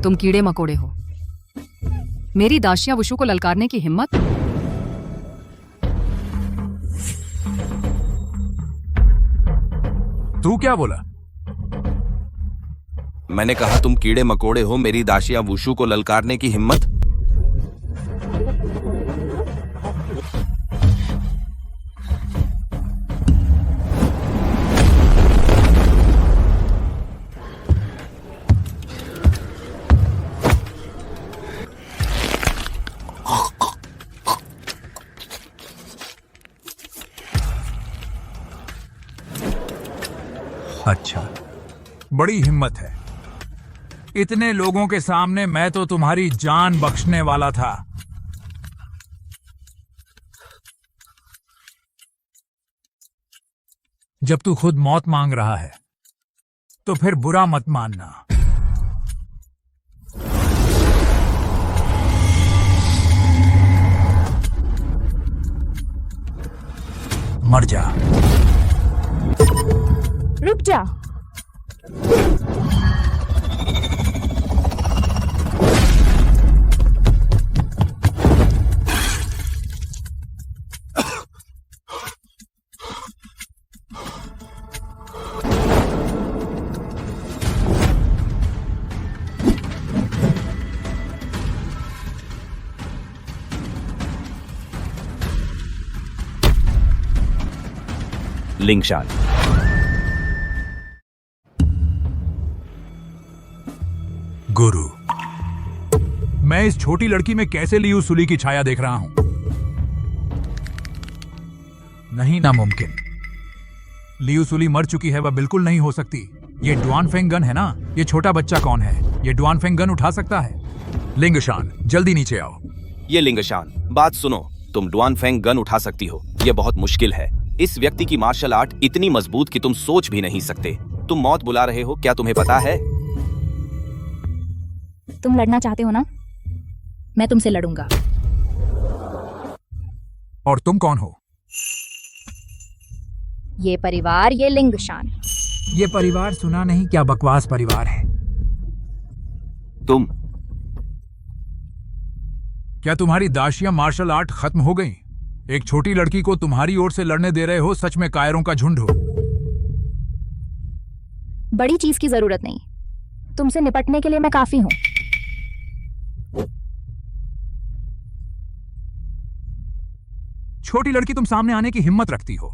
तुम कीड़े मकोड़े हो। मेरी दाशिया वुशु को ललकारने की हिम्मत? तू क्या बोला? मैंने कहा तुम कीड़े मकोड़े हो, मेरी दासिया वुशु को ललकारने की हिम्मत? अच्छा, बड़ी हिम्मत है। इतने लोगों के सामने मैं तो तुम्हारी जान बख्शने वाला था। जब तू खुद मौत मांग रहा है तो फिर बुरा मत मानना। मर जा। रुक जा। लिंगशान। गुरु, मैं इस छोटी लड़की में कैसे लियूसुली की छाया देख रहा हूं? नहीं, नामुमकिन। लियूसुली मर चुकी है, वह बिल्कुल नहीं हो सकती। ये डुआनफेंग गन है ना? ये छोटा बच्चा कौन है? ये डुआनफेंग गन उठा सकता है? लिंगशान, जल्दी नीचे आओ। ये लिंगशान, बात सुनो। तुम डुआनफेंग गन उठा सकती हो, यह बहुत मुश्किल है। इस व्यक्ति की मार्शल आर्ट इतनी मजबूत कि तुम सोच भी नहीं सकते। तुम मौत बुला रहे हो, क्या तुम्हें पता है? तुम लड़ना चाहते हो ना? मैं तुमसे लड़ूंगा। और तुम कौन हो? ये परिवार, ये लिंगशान। ये परिवार सुना नहीं? क्या बकवास परिवार है। तुम क्या तुम्हारी दाशिया मार्शल आर्ट खत्म हो गई? एक छोटी लड़की को तुम्हारी ओर से लड़ने दे रहे हो? सच में कायरों का झुंड हो। बड़ी चीज की जरूरत नहीं, तुमसे निपटने के लिए मैं काफी हूं। छोटी लड़की, तुम सामने आने की हिम्मत रखती हो।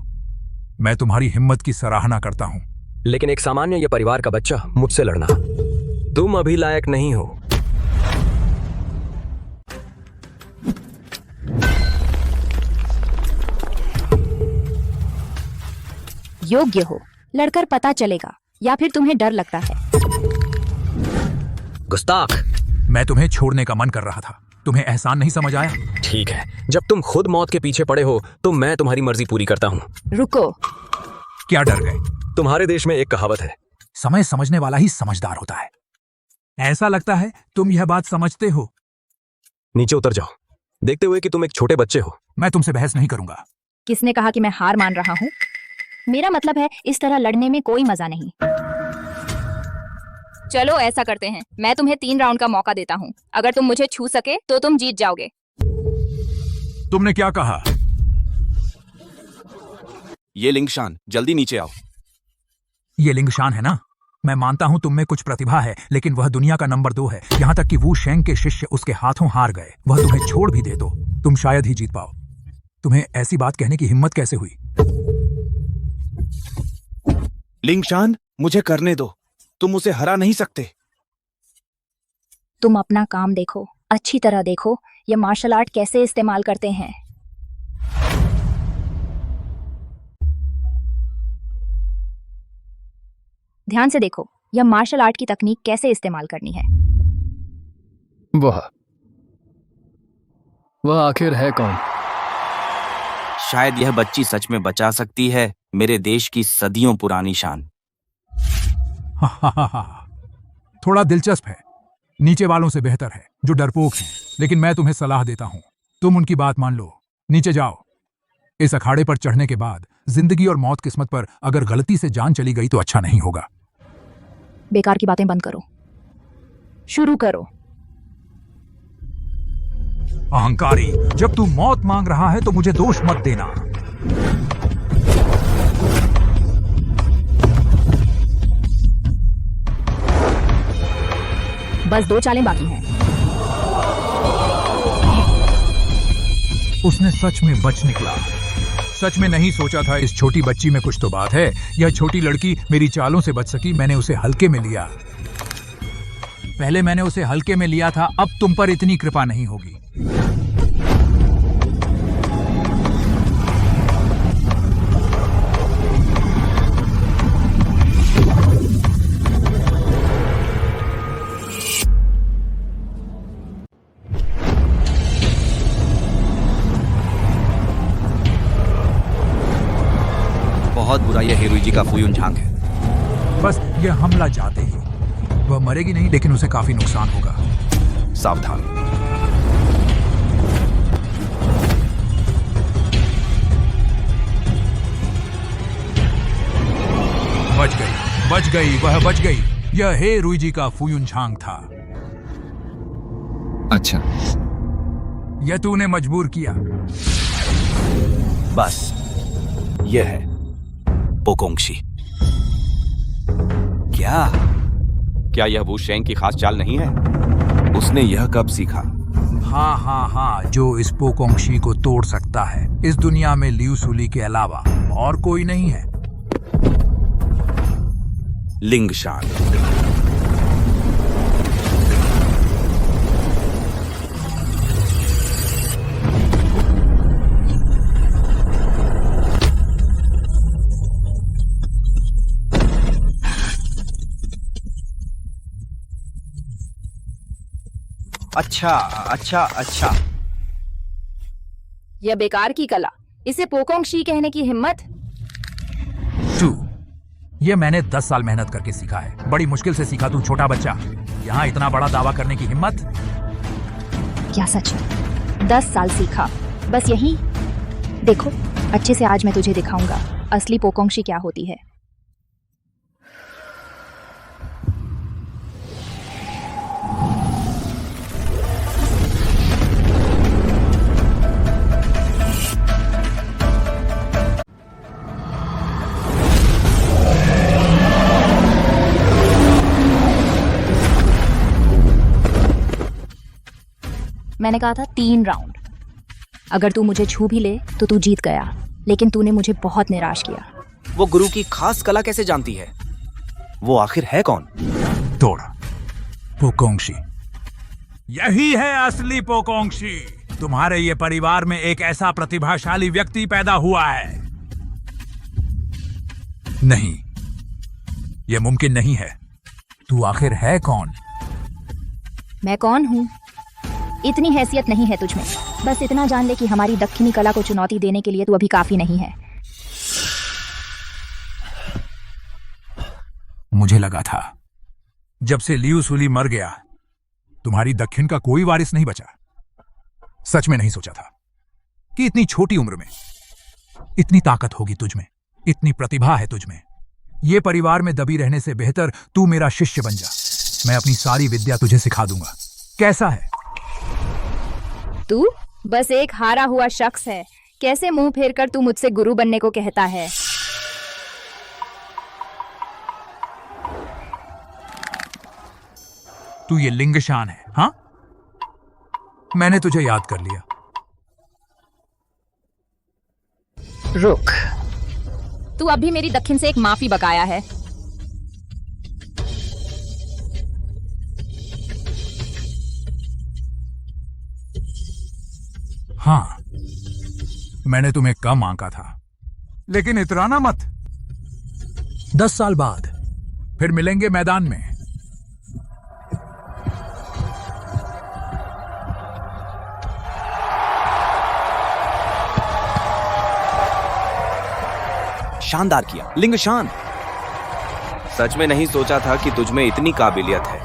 मैं तुम्हारी हिम्मत की सराहना करता हूं। लेकिन एक सामान्य ये परिवार का बच्चा मुझसे लड़ना, तुम अभी लायक नहीं हो। योग्य हो, लड़कर पता चलेगा, या फिर तुम्हें डर लगता है? गुस्ताख! मैं तुम्हें छोड़ने का मन कर रहा था, तुम्हें एहसान नहीं समझ आया? ठीक है, जब तुम खुद मौत के पीछे पड़े हो तो मैं तुम्हारी मर्जी पूरी करता हूँ। रुको। क्या डर गए? तुम्हारे देश में एक कहावत है, समय समझने वाला ही समझदार होता है। ऐसा लगता है तुम यह बात समझते हो। नीचे उतर जाओ, देखते हुए कि तुम एक छोटे बच्चे हो। मैं तुमसे बहस नहीं करूंगा। किसने कहा कि मैं हार मान रहा हूँ? मेरा मतलब है, इस तरह लड़ने में कोई मजा नहीं। चलो ऐसा करते हैं, मैं तुम्हें 3 राउंड का मौका देता हूँ। अगर तुम मुझे छू सके तो तुम जीत जाओगे। तुमने क्या कहा? ये लिंगशान, जल्दी नीचे आओ। ये लिंगशान है ना? मैं मानता हूं तुम में कुछ प्रतिभा है, लेकिन वह दुनिया का नंबर 2 है। यहां तक कि वू शेंग के शिष्य उसके हाथों हार गए। वह तुम्हें छोड़ भी दे तो तुम शायद ही जीत पाओ। तुम्हें ऐसी बात कहने की हिम्मत कैसे हुई? लिंगशान, मुझे करने दो। तुम उसे हरा नहीं सकते। तुम अपना काम देखो, अच्छी तरह देखो ये मार्शल आर्ट कैसे इस्तेमाल करते हैं। ध्यान से देखो यह मार्शल आर्ट की तकनीक कैसे इस्तेमाल करनी है। वह आखिर है कौन? शायद यह बच्ची सच में बचा सकती है मेरे देश की सदियों पुरानी शान। थोड़ा दिलचस्प है। नीचे वालों से बेहतर है जो डरपोक हैं, लेकिन मैं तुम्हें सलाह देता हूं, तुम उनकी बात मान लो। नीचे जाओ। इस अखाड़े पर चढ़ने के बाद जिंदगी और मौत किस्मत पर अगर गलती से जान चली गई तो अच्छा नहीं होगा। बेकार की बातें बंद करो, शुरू करो। अहंकारी, जब तू मौत मांग रहा है तो मुझे दोष मत देना। बस 2 चालें बाकी हैं। उसने सच में बच निकला। सच में नहीं सोचा था इस छोटी बच्ची में कुछ तो बात है। यह छोटी लड़की मेरी चालों से बच सकी। मैंने उसे हल्के में लिया। पहले मैंने उसे हल्के में लिया था, अब तुम पर इतनी कृपा नहीं होगी। बहुत बुरा यह हेरुई जी का फुयुन झांग है। बस यह हमला जाते ही वह मरेगी नहीं, लेकिन उसे काफी नुकसान होगा। सावधान। बच गई, वह बच गई। यह हे रुईजी का फुयुन झांग था। अच्छा, यह तूने मजबूर किया। बस यह है पोकोंगशी। क्या यह वू शेंग की खास चाल नहीं है? उसने यह कब सीखा? हाँ, जो इस पोकोंगशी को तोड़ सकता है। इस दुनिया में लियू सुली के अलावा और कोई नहीं है। लिंगशान। अच्छा। यह बेकार की कला, इसे पोकोंगशी कहने की हिम्मत? यह मैंने 10 साल मेहनत करके सीखा है। बड़ी मुश्किल से सीखा तू छोटा बच्चा। यहाँ इतना बड़ा दावा करने की हिम्मत? क्या सच में 10 साल सीखा? बस यही? देखो अच्छे से आज मैं तुझे दिखाऊंगा असली पोकोंगशी क्या होती है। मैंने कहा था 3 राउंड। अगर तू मुझे छू भी ले तो तू जीत गया, लेकिन तूने मुझे बहुत निराश किया। वो गुरु की खास कला कैसे जानती है? वो आखिर है कौन? तोड़ पोकोंगशी। यही है असली पोकोंगशी। तुम्हारे ये परिवार में एक ऐसा प्रतिभाशाली व्यक्ति पैदा हुआ है। नहीं, यह मुमकिन नहीं है। तू आखिर है कौन? मैं कौन हूँ? इतनी हैसियत नहीं है तुझमें। बस इतना जान ले कि हमारी दक्षिणी कला को चुनौती देने के लिए तू अभी काफी नहीं है। मुझे लगा था जब से लियू सुली मर गया तुम्हारी दक्षिण का कोई वारिस नहीं बचा। सच में नहीं सोचा था कि इतनी छोटी उम्र में इतनी ताकत होगी तुझमें, इतनी प्रतिभा है तुझमें। ये परिवार में दबी रहने से बेहतर तू मेरा शिष्य बन जा। मैं अपनी सारी विद्या तुझे सिखा दूंगा। कैसा है? तू बस एक हारा हुआ शख्स है। कैसे मुंह फेर कर तू मुझसे गुरु बनने को कहता है? तू ये लिंगशान है, हाँ? मैंने तुझे याद कर लिया। रुक, तू अभी मेरी दक्षिण से एक माफी बकाया है। हाँ, मैंने तुम्हें कम आंका था, लेकिन इतराना मत। 10 साल बाद फिर मिलेंगे मैदान में। शानदार किया लिंगशान। सच में नहीं सोचा था कि तुझ में इतनी काबिलियत है।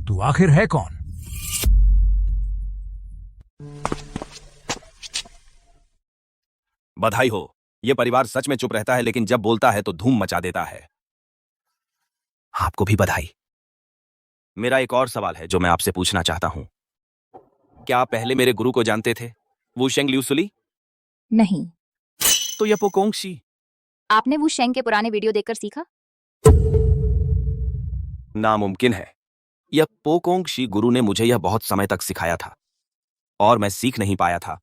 तू आखिर है कौन? बधाई हो। यह परिवार सच में चुप रहता है, लेकिन जब बोलता है तो धूम मचा देता है। आपको भी बधाई। मेरा एक और सवाल है जो मैं आपसे पूछना चाहता हूं। क्या आप पहले मेरे गुरु को जानते थे, वू शेंग लियू सुली? नहीं। तो यह पोकोंगशी? आपने वो शेंग के पुराने वीडियो देखकर सीखा? नामुमकिन है। यह पोकोंगशी गुरु ने मुझे यह बहुत समय तक सिखाया था और मैं सीख नहीं पाया था।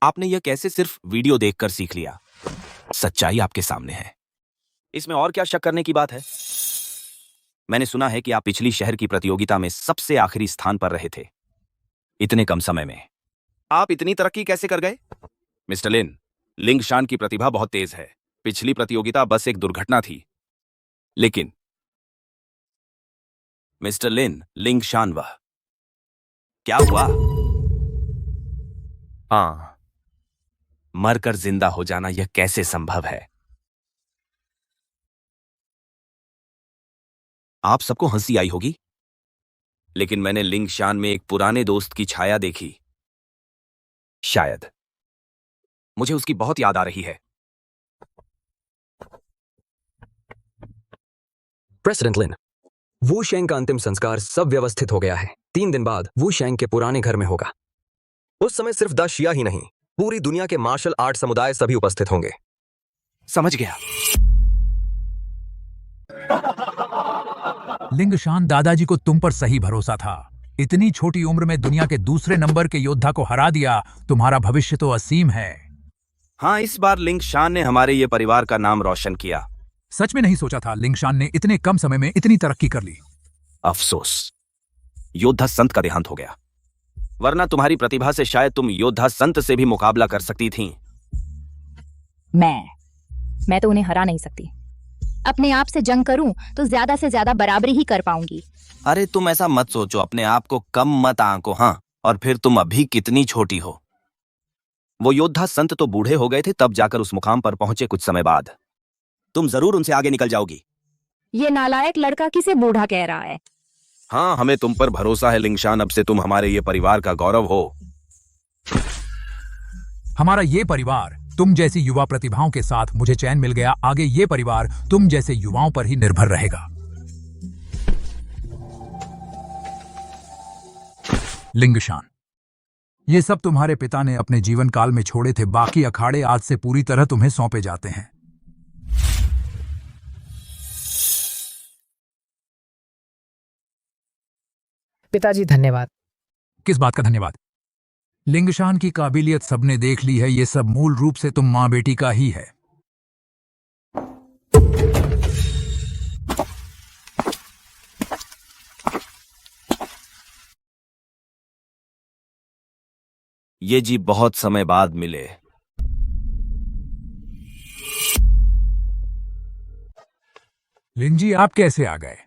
आपने यह कैसे सिर्फ वीडियो देखकर सीख लिया? सच्चाई आपके सामने है। इसमें और क्या शक करने की बात है? मैंने सुना है कि आप पिछली शहर की प्रतियोगिता में सबसे आखिरी स्थान पर रहे थे। इतने कम समय में आप इतनी तरक्की कैसे कर गए? मिस्टर लिन, लिंगशान की प्रतिभा बहुत तेज है। पिछली प्रतियोगिता बस एक दुर्घटना थी। लेकिन मिस्टर लिन, लिंगशान वह क्या हुआ? हाँ, मरकर जिंदा हो जाना यह कैसे संभव है? आप सबको हंसी आई होगी, लेकिन मैंने लिंगशान में एक पुराने दोस्त की छाया देखी। शायद मुझे उसकी बहुत याद आ रही है। प्रेसिडेंट लिन, वू शेंग का अंतिम संस्कार सब व्यवस्थित हो गया है। 3 दिन बाद वू शेंग के पुराने घर में होगा। उस समय सिर्फ द शिया ही नहीं, पूरी दुनिया के मार्शल आर्ट समुदाय सभी उपस्थित होंगे। समझ गया। लिंगशान, दादाजी को तुम पर सही भरोसा था। इतनी छोटी उम्र में दुनिया के दूसरे नंबर के योद्धा को हरा दिया। तुम्हारा भविष्य तो असीम है। हाँ, इस बार लिंगशान ने हमारे ये परिवार का नाम रोशन किया। सच में नहीं सोचा था लिंगशान ने इतने कम समय में इतनी तरक्की कर ली। अफसोस, योद्धा संत का देहांत हो गया, वरना तुम्हारी प्रतिभा से शायद तुम योद्धा संत से भी मुकाबला कर सकती थीं। मैं तो उन्हें हरा नहीं सकती। अपने आप से जंग करूं तो ज्यादा से ज्यादा बराबरी ही कर पाऊंगी। अरे तुम ऐसा मत सोचो, अपने आप को कम मत आंको। हाँ, और फिर तुम अभी कितनी छोटी हो। वो योद्धा संत तो बूढ़े हो गए थे तब जाकर उस मुकाम पर पहुंचे। कुछ समय बाद तुम जरूर उनसे आगे निकल जाओगी। ये नालायक लड़का किसे बूढ़ा कह रहा है? हाँ, हमें तुम पर भरोसा है लिंगशान। अब से तुम हमारे ये परिवार का गौरव हो। हमारा ये परिवार तुम जैसी युवा प्रतिभाओं के साथ मुझे चैन मिल गया। आगे ये परिवार तुम जैसे युवाओं पर ही निर्भर रहेगा। लिंगशान, ये सब तुम्हारे पिता ने अपने जीवन काल में छोड़े थे। बाकी अखाड़े आज से पूरी तरह तुम्हें सौंपे जाते हैं। पिताजी धन्यवाद। किस बात का धन्यवाद? लिंगशान की काबिलियत सबने देख ली है। ये सब मूल रूप से तुम मां बेटी का ही है। ये जी बहुत समय बाद मिले। लिंजी, आप कैसे आ गए?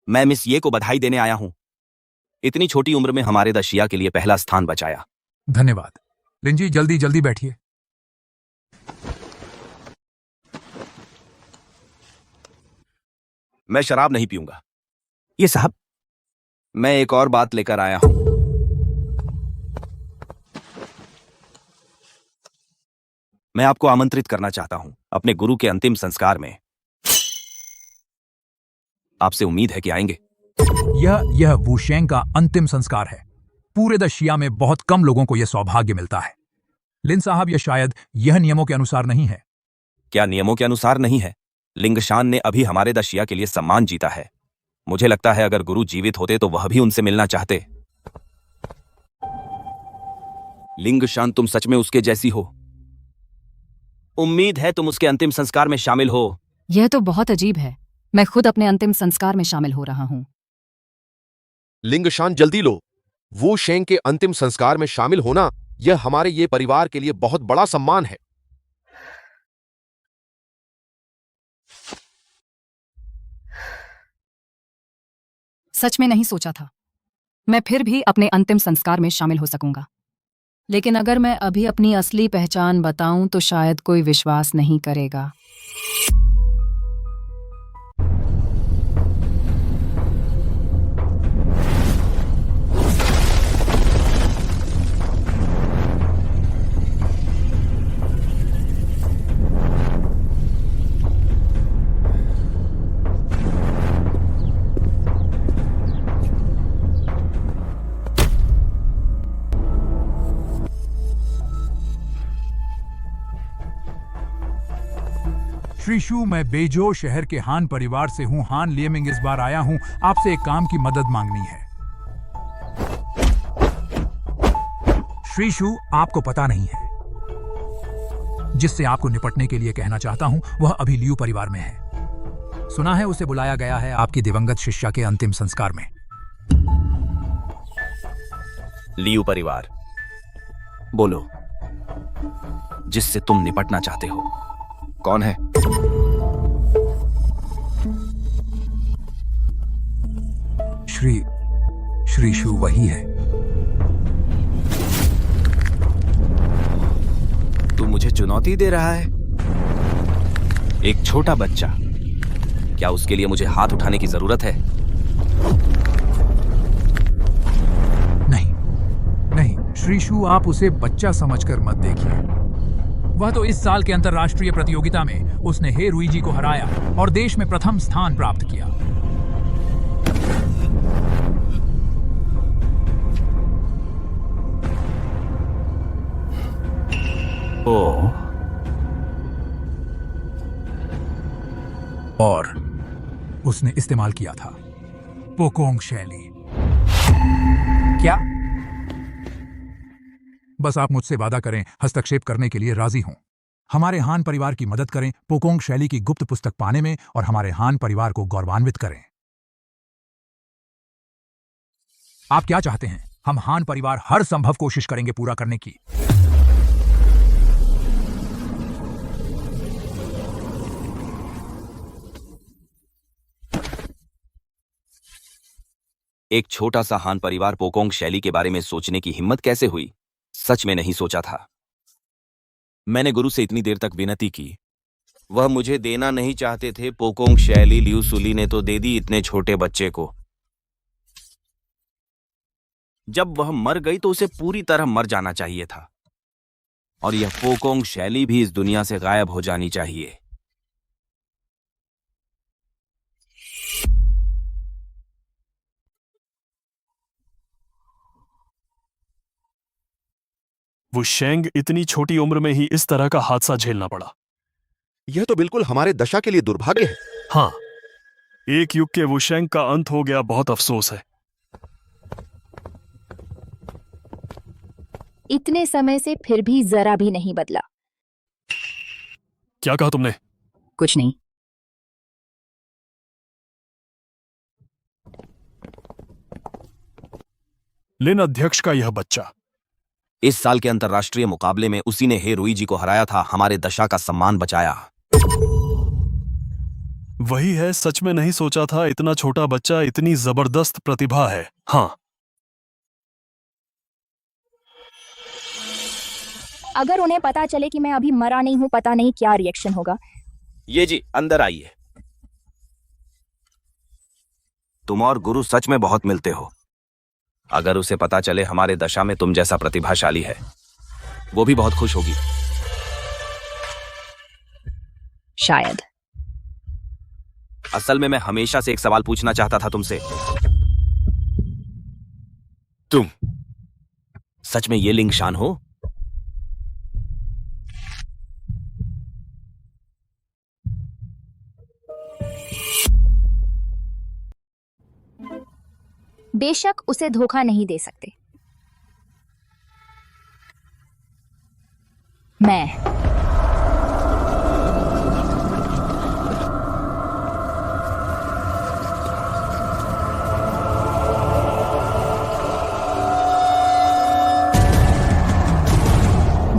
मैं मिस ये को बधाई देने आया हूं। इतनी छोटी उम्र में हमारे दशिया के लिए पहला स्थान बचाया। धन्यवाद। लिंजी, जल्दी जल्दी बैठिए। मैं शराब नहीं पीऊंगा। ये साहब, मैं एक और बात लेकर आया हूं। मैं आपको आमंत्रित करना चाहता हूं अपने गुरु के अंतिम संस्कार में। आपसे उम्मीद है कि आएंगे। यह वुशेंग का अंतिम संस्कार है। पूरे दशिया में बहुत कम लोगों को यह सौभाग्य मिलता है। लिन साहब, यह शायद यह नियमों के अनुसार नहीं है। क्या नियमों के अनुसार नहीं है? लिंगशान ने अभी हमारे दशिया के लिए सम्मान जीता है। मुझे लगता है अगर गुरु जीवित होते तो वह भी उनसे मिलना चाहते। लिंगशान, तुम सच में उसके जैसी हो। उम्मीद है तुम उसके अंतिम संस्कार में शामिल हो। यह तो बहुत अजीब है। मैं खुद अपने अंतिम संस्कार में शामिल हो रहा हूँ। लिंगशान, जल्दी लो। वो शेंग के अंतिम संस्कार में शामिल होना यह हमारे ये परिवार के लिए बहुत बड़ा सम्मान है। सच में नहीं सोचा था मैं फिर भी अपने अंतिम संस्कार में शामिल हो सकूंगा। लेकिन अगर मैं अभी अपनी असली पहचान बताऊं तो शायद कोई विश्वास नहीं करेगा। श्री शू, मैं बेजो शहर के हान परिवार से हूं। हान लियमिंग इस बार आया हूं। आपसे एक काम की मदद मांगनी है। श्री शू, आपको पता नहीं है, जिससे आपको निपटने के लिए कहना चाहता हूं वह अभी लियू परिवार में है। सुना है उसे बुलाया गया है आपकी दिवंगत शिष्या के अंतिम संस्कार में। लियू परिवार, बोलो, जिससे तुम निपटना चाहते हो कौन है? श्री शू वही है। तू मुझे चुनौती दे रहा है? एक छोटा बच्चा, क्या उसके लिए मुझे हाथ उठाने की जरूरत है? नहीं श्री शू, आप उसे बच्चा समझकर मत देखिए। वह तो इस साल के अंतर्राष्ट्रीय प्रतियोगिता में उसने हे रुईजी को हराया और देश में प्रथम स्थान प्राप्त किया। और उसने इस्तेमाल किया था पोकोंग शैली। क्या? बस आप मुझसे वादा करें, हस्तक्षेप करने के लिए राजी हूं। हमारे हान परिवार की मदद करें पोकोंग शैली की गुप्त पुस्तक पाने में और हमारे हान परिवार को गौरवान्वित करें। आप क्या चाहते हैं? हम हान परिवार हर संभव कोशिश करेंगे पूरा करने की। एक छोटा सा हान परिवार पोकोंग शैली के बारे में सोचने की हिम्मत कैसे हुई? सच में नहीं सोचा था। मैंने गुरु से इतनी देर तक विनती की, वह मुझे देना नहीं चाहते थे। पोकोंग शैली लियू सुली ने तो दे दी इतने छोटे बच्चे को। जब वह मर गई तो उसे पूरी तरह मर जाना चाहिए था, और यह पोकोंग शैली भी इस दुनिया से गायब हो जानी चाहिए। वो शेंग इतनी छोटी उम्र में ही इस तरह का हादसा झेलना पड़ा। यह तो बिल्कुल हमारे दशा के लिए दुर्भाग्य है। हाँ, एक युग के वो शेंग का अंत हो गया, बहुत अफसोस है। इतने समय से फिर भी जरा भी नहीं बदला। क्या कहा तुमने? कुछ नहीं। लिन अध्यक्ष का यह बच्चा इस साल के अंतर्राष्ट्रीय मुकाबले में उसी ने हे रुईजी को हराया था, हमारे दशा का सम्मान बचाया। वही है, सच में नहीं सोचा था इतना छोटा बच्चा इतनी जबरदस्त प्रतिभा है। हाँ, अगर उन्हें पता चले कि मैं अभी मरा नहीं हूं, पता नहीं क्या रिएक्शन होगा। ये जी, अंदर आइए। तुम और गुरु सच में बहुत मिलते हो। अगर उसे पता चले हमारे दशा में तुम जैसा प्रतिभाशाली है, वो भी बहुत खुश होगी। शायद। असल में मैं हमेशा से एक सवाल पूछना चाहता था तुमसे। तुम सच में ये लिंगशान हो? बेशक उसे धोखा नहीं दे सकते। मैं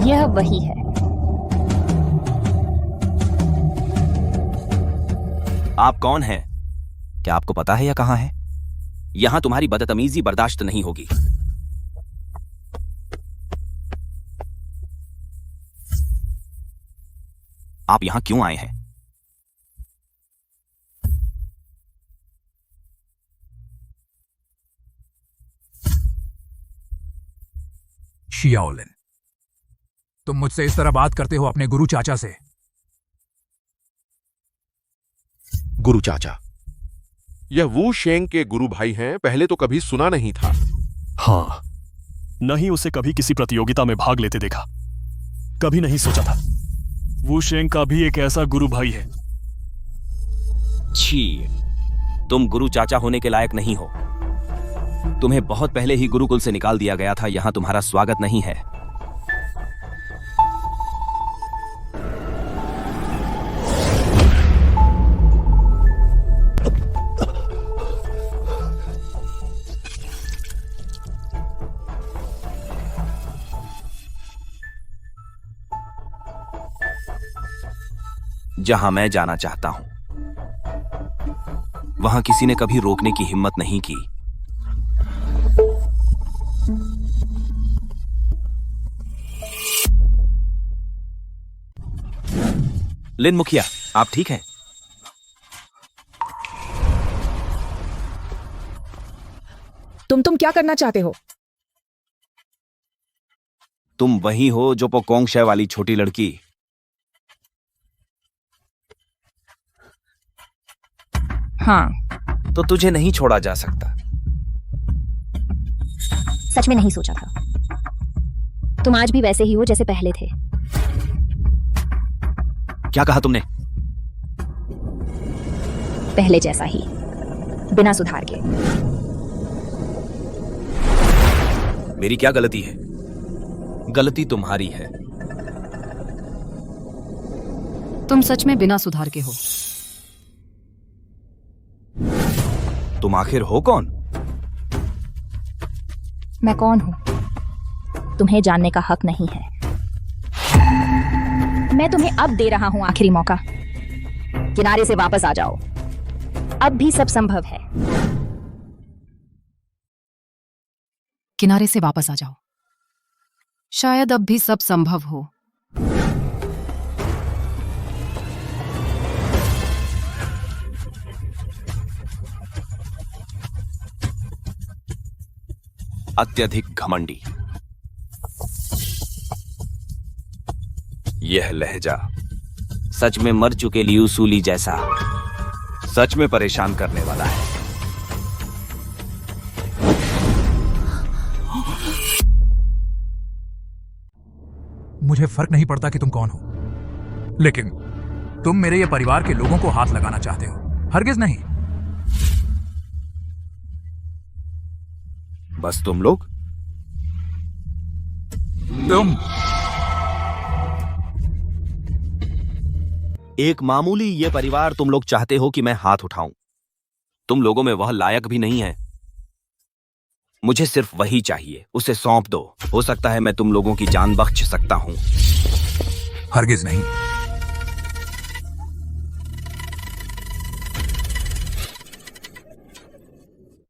यह वही है। आप कौन हैं? क्या आपको पता है या कहां है? यहां तुम्हारी बदतमीजी बर्दाश्त नहीं होगी। आप यहां क्यों आए हैं? शियाओलिन, तुम मुझसे इस तरह बात करते हो अपने गुरु चाचा से? गुरु चाचा, यह वू शेंग के गुरु भाई हैं। पहले तो कभी सुना नहीं था। हाँ, नहीं उसे कभी किसी प्रतियोगिता में भाग लेते देखा, कभी नहीं सोचा था वू शेंग का भी एक ऐसा गुरु भाई है। छी, तुम गुरु चाचा होने के लायक नहीं हो। तुम्हें बहुत पहले ही गुरुकुल से निकाल दिया गया था। यहां तुम्हारा स्वागत नहीं है। जहां मैं जाना चाहता हूं, वहां किसी ने कभी रोकने की हिम्मत नहीं की। लिन मुखिया, आप ठीक हैं? तुम क्या करना चाहते हो? तुम वही हो जो पोकोंग शे वाली छोटी लड़की? हाँ। तो तुझे नहीं छोड़ा जा सकता। सच में नहीं सोचा था। तुम आज भी वैसे ही हो जैसे पहले थे। क्या कहा तुमने? पहले जैसा ही, बिना सुधार के। मेरी क्या गलती है? गलती तुम्हारी है। तुम सच में बिना सुधार के हो। तुम आखिर हो कौन? मैं कौन हूं तुम्हें जानने का हक नहीं है। मैं तुम्हें अब दे रहा हूं आखिरी मौका। किनारे से वापस आ जाओ। अब भी सब संभव है। किनारे से वापस आ जाओ। शायद अब भी सब संभव हो। अत्यधिक घमंडी। यह लहजा सच में मर चुके लियू सूली जैसा सच में परेशान करने वाला है। मुझे फर्क नहीं पड़ता कि तुम कौन हो, लेकिन तुम मेरे ये परिवार के लोगों को हाथ लगाना चाहते हो। हरगिज नहीं। बस तुम लोग? तुम एक मामूली ये परिवार तुम लोग चाहते हो कि मैं हाथ उठाऊं। तुम लोगों में वह लायक भी नहीं है। मुझे सिर्फ वही चाहिए, उसे सौंप दो। हो सकता है मैं तुम लोगों की जान बख्श सकता हूं। हरगिज नहीं।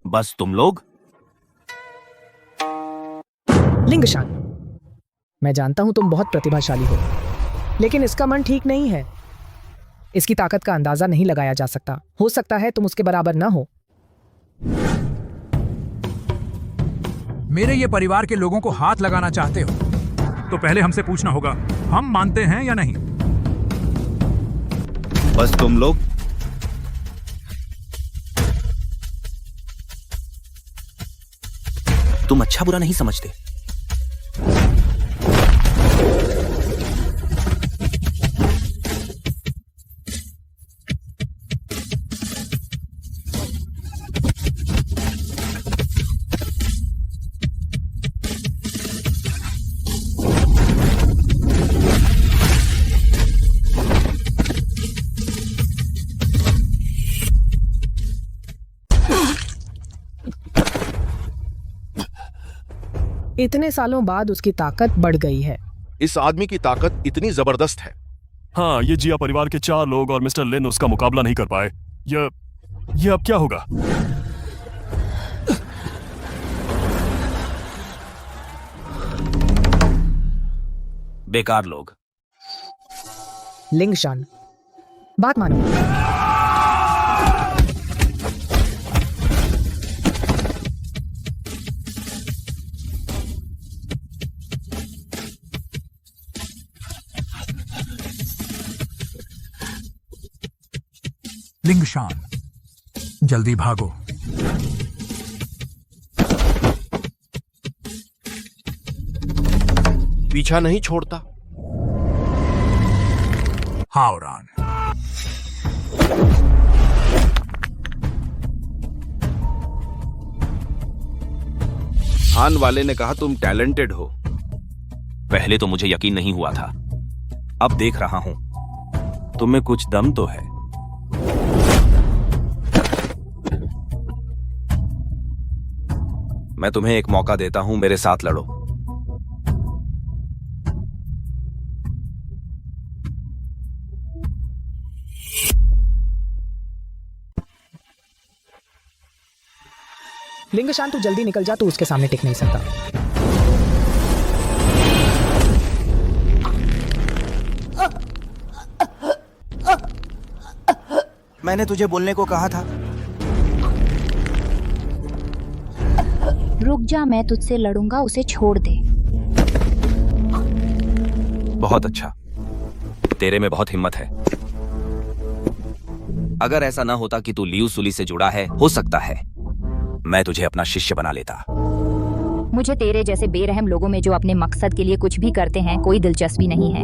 बस तुम लोग? लिंगशान, मैं जानता हूं तुम बहुत प्रतिभाशाली हो, लेकिन इसका मन ठीक नहीं है। इसकी ताकत का अंदाजा नहीं लगाया जा सकता। हो सकता है तुम उसके बराबर ना हो। मेरे ये परिवार के लोगों को हाथ लगाना चाहते हो तो पहले हमसे पूछना होगा हम मानते हैं या नहीं। बस तुम लोग? तुम अच्छा बुरा नहीं समझते। इतने सालों बाद उसकी ताकत बढ़ गई है। इस आदमी की ताकत इतनी जबरदस्त है। हाँ, ये जिया परिवार के 4 लोग और मिस्टर लिन उसका मुकाबला नहीं कर पाए। ये अब क्या होगा? बेकार लोग। लिंगशान, बात मानो। लिंगशान, जल्दी भागो। पीछा नहीं छोड़ता। हावरान, हान वाले ने कहा तुम टैलेंटेड हो। पहले तो मुझे यकीन नहीं हुआ था, अब देख रहा हूं तुम में कुछ दम तो है। मैं तुम्हें एक मौका देता हूं, मेरे साथ लड़ो। लिंगशान, तू जल्दी निकल जा, तू उसके सामने टिक नहीं सकता। मैंने तुझे बोलने को कहा था। रुक जा, मैं तुझसे लड़ूंगा, उसे छोड़ दे। बहुत अच्छा, तेरे में बहुत हिम्मत है। अगर ऐसा ना होता कि तू लियू सुली से जुड़ा है, हो सकता है मैं तुझे अपना शिष्य बना लेता। मुझे तेरे जैसे बेरहम लोगों में जो अपने मकसद के लिए कुछ भी करते हैं कोई दिलचस्पी नहीं है।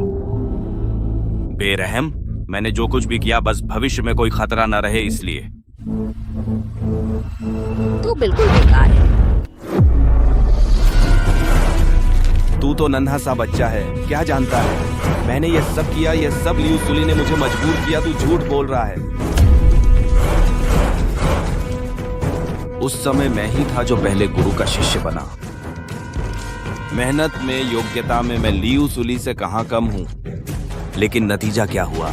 बेरहम? मैंने जो कुछ भी किया बस भविष्य में कोई खतरा न रहे इसलिए। तू बिल्कुल बेकार है। तू तो नन्हा सा बच्चा है, क्या जानता है मैंने ये सब किया, ये सब लियू सुली ने मुझे मजबूर किया। तू झूठ बोल रहा है। उस समय मैं ही था जो पहले गुरु का शिष्य बना। मेहनत में, योग्यता में मैं लियू सुली से कहां कम हूं, लेकिन नतीजा क्या हुआ?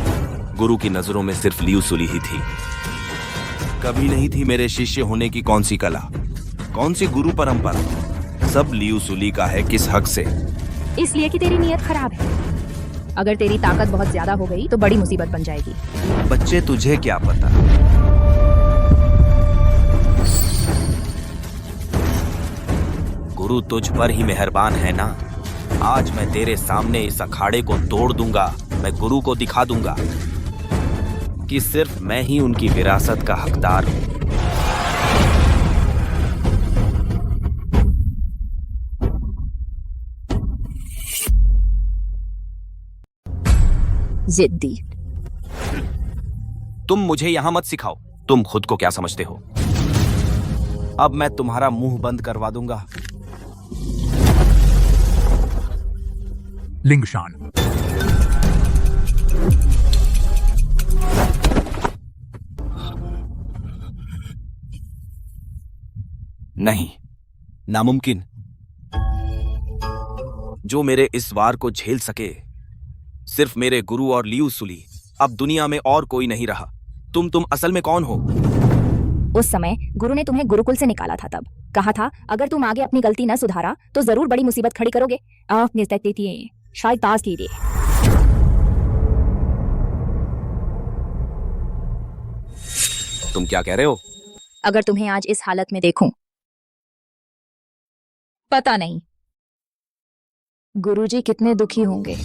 गुरु की नजरों में सिर्फ लियू सुली ही थी। कभी नहीं थी मेरे शिष्य होने की कौन सी कला, कौन सी गुरु परंपरा। सब लियू सुली का है। किस हक से? इसलिए कि तेरी नीयत खराब है। अगर तेरी ताकत बहुत ज्यादा हो गई तो बड़ी मुसीबत बन जाएगी। बच्चे, तुझे क्या पता? गुरु तुझ पर ही मेहरबान है ना। आज मैं तेरे सामने इस अखाड़े को तोड़ दूंगा। मैं गुरु को दिखा दूंगा कि सिर्फ मैं ही उनकी विरासत का हकदार हूं। जिद्दी। तुम मुझे यहां मत सिखाओ। तुम खुद को क्या समझते हो? अब मैं तुम्हारा मुंह बंद करवा दूंगा। लिंगशान, नहीं, नामुमकिन। जो मेरे इस वार को झेल सके सिर्फ मेरे गुरु और लियू सुली। अब दुनिया में और कोई नहीं रहा। तुम असल में कौन हो? उस समय गुरु ने तुम्हें गुरुकुल से निकाला था। तब कहा था अगर तुम आगे अपनी गलती न सुधारा तो जरूर बड़ी मुसीबत खड़ी करोगे। शायद ताज कीजिए। तुम क्या कह रहे हो? अगर तुम्हें आज इस हालत में देखूं, पता नहीं गुरुजी कितने दुखी होंगे।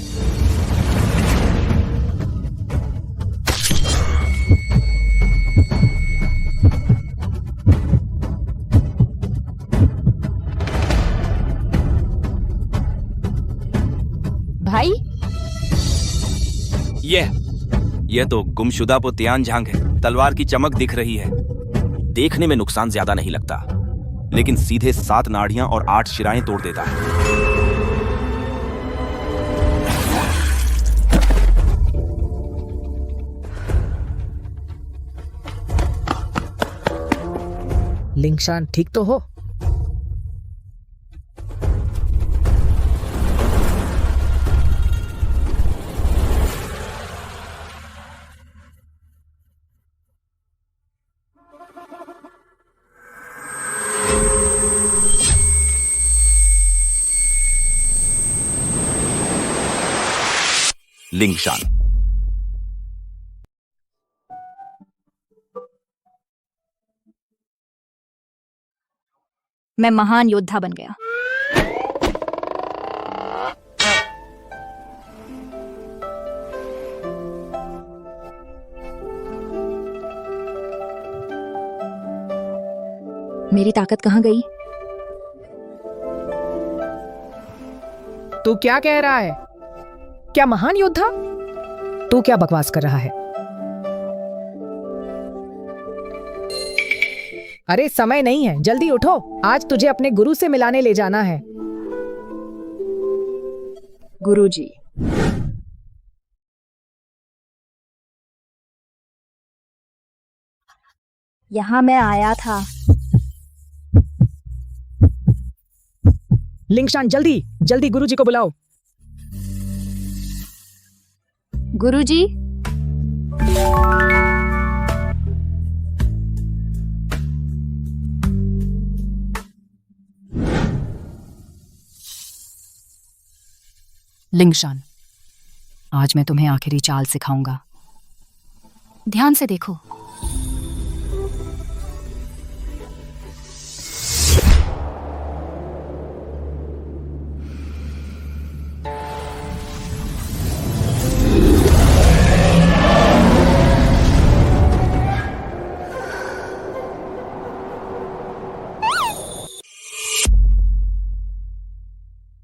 यह तो गुमशुदा पो तियानझांग है। तलवार की चमक दिख रही है। देखने में नुकसान ज्यादा नहीं लगता, लेकिन सीधे 7 नाड़ियां और 8 शिराएं तोड़ देता है। लिंगशान ठीक तो हो? लिंगशान। मैं महान योद्धा बन गया। मेरी ताकत कहाँ गई? तू क्या कह रहा है? क्या महान योद्धा? तू क्या बकवास कर रहा है? अरे समय नहीं है, जल्दी उठो। आज तुझे अपने गुरु से मिलाने ले जाना है। गुरुजी, यहाँ मैं आया था। लिंगशान जल्दी जल्दी गुरुजी को बुलाओ। गुरुजी, लिंगशान, आज मैं तुम्हें आखिरी चाल सिखाऊंगा। ध्यान से देखो।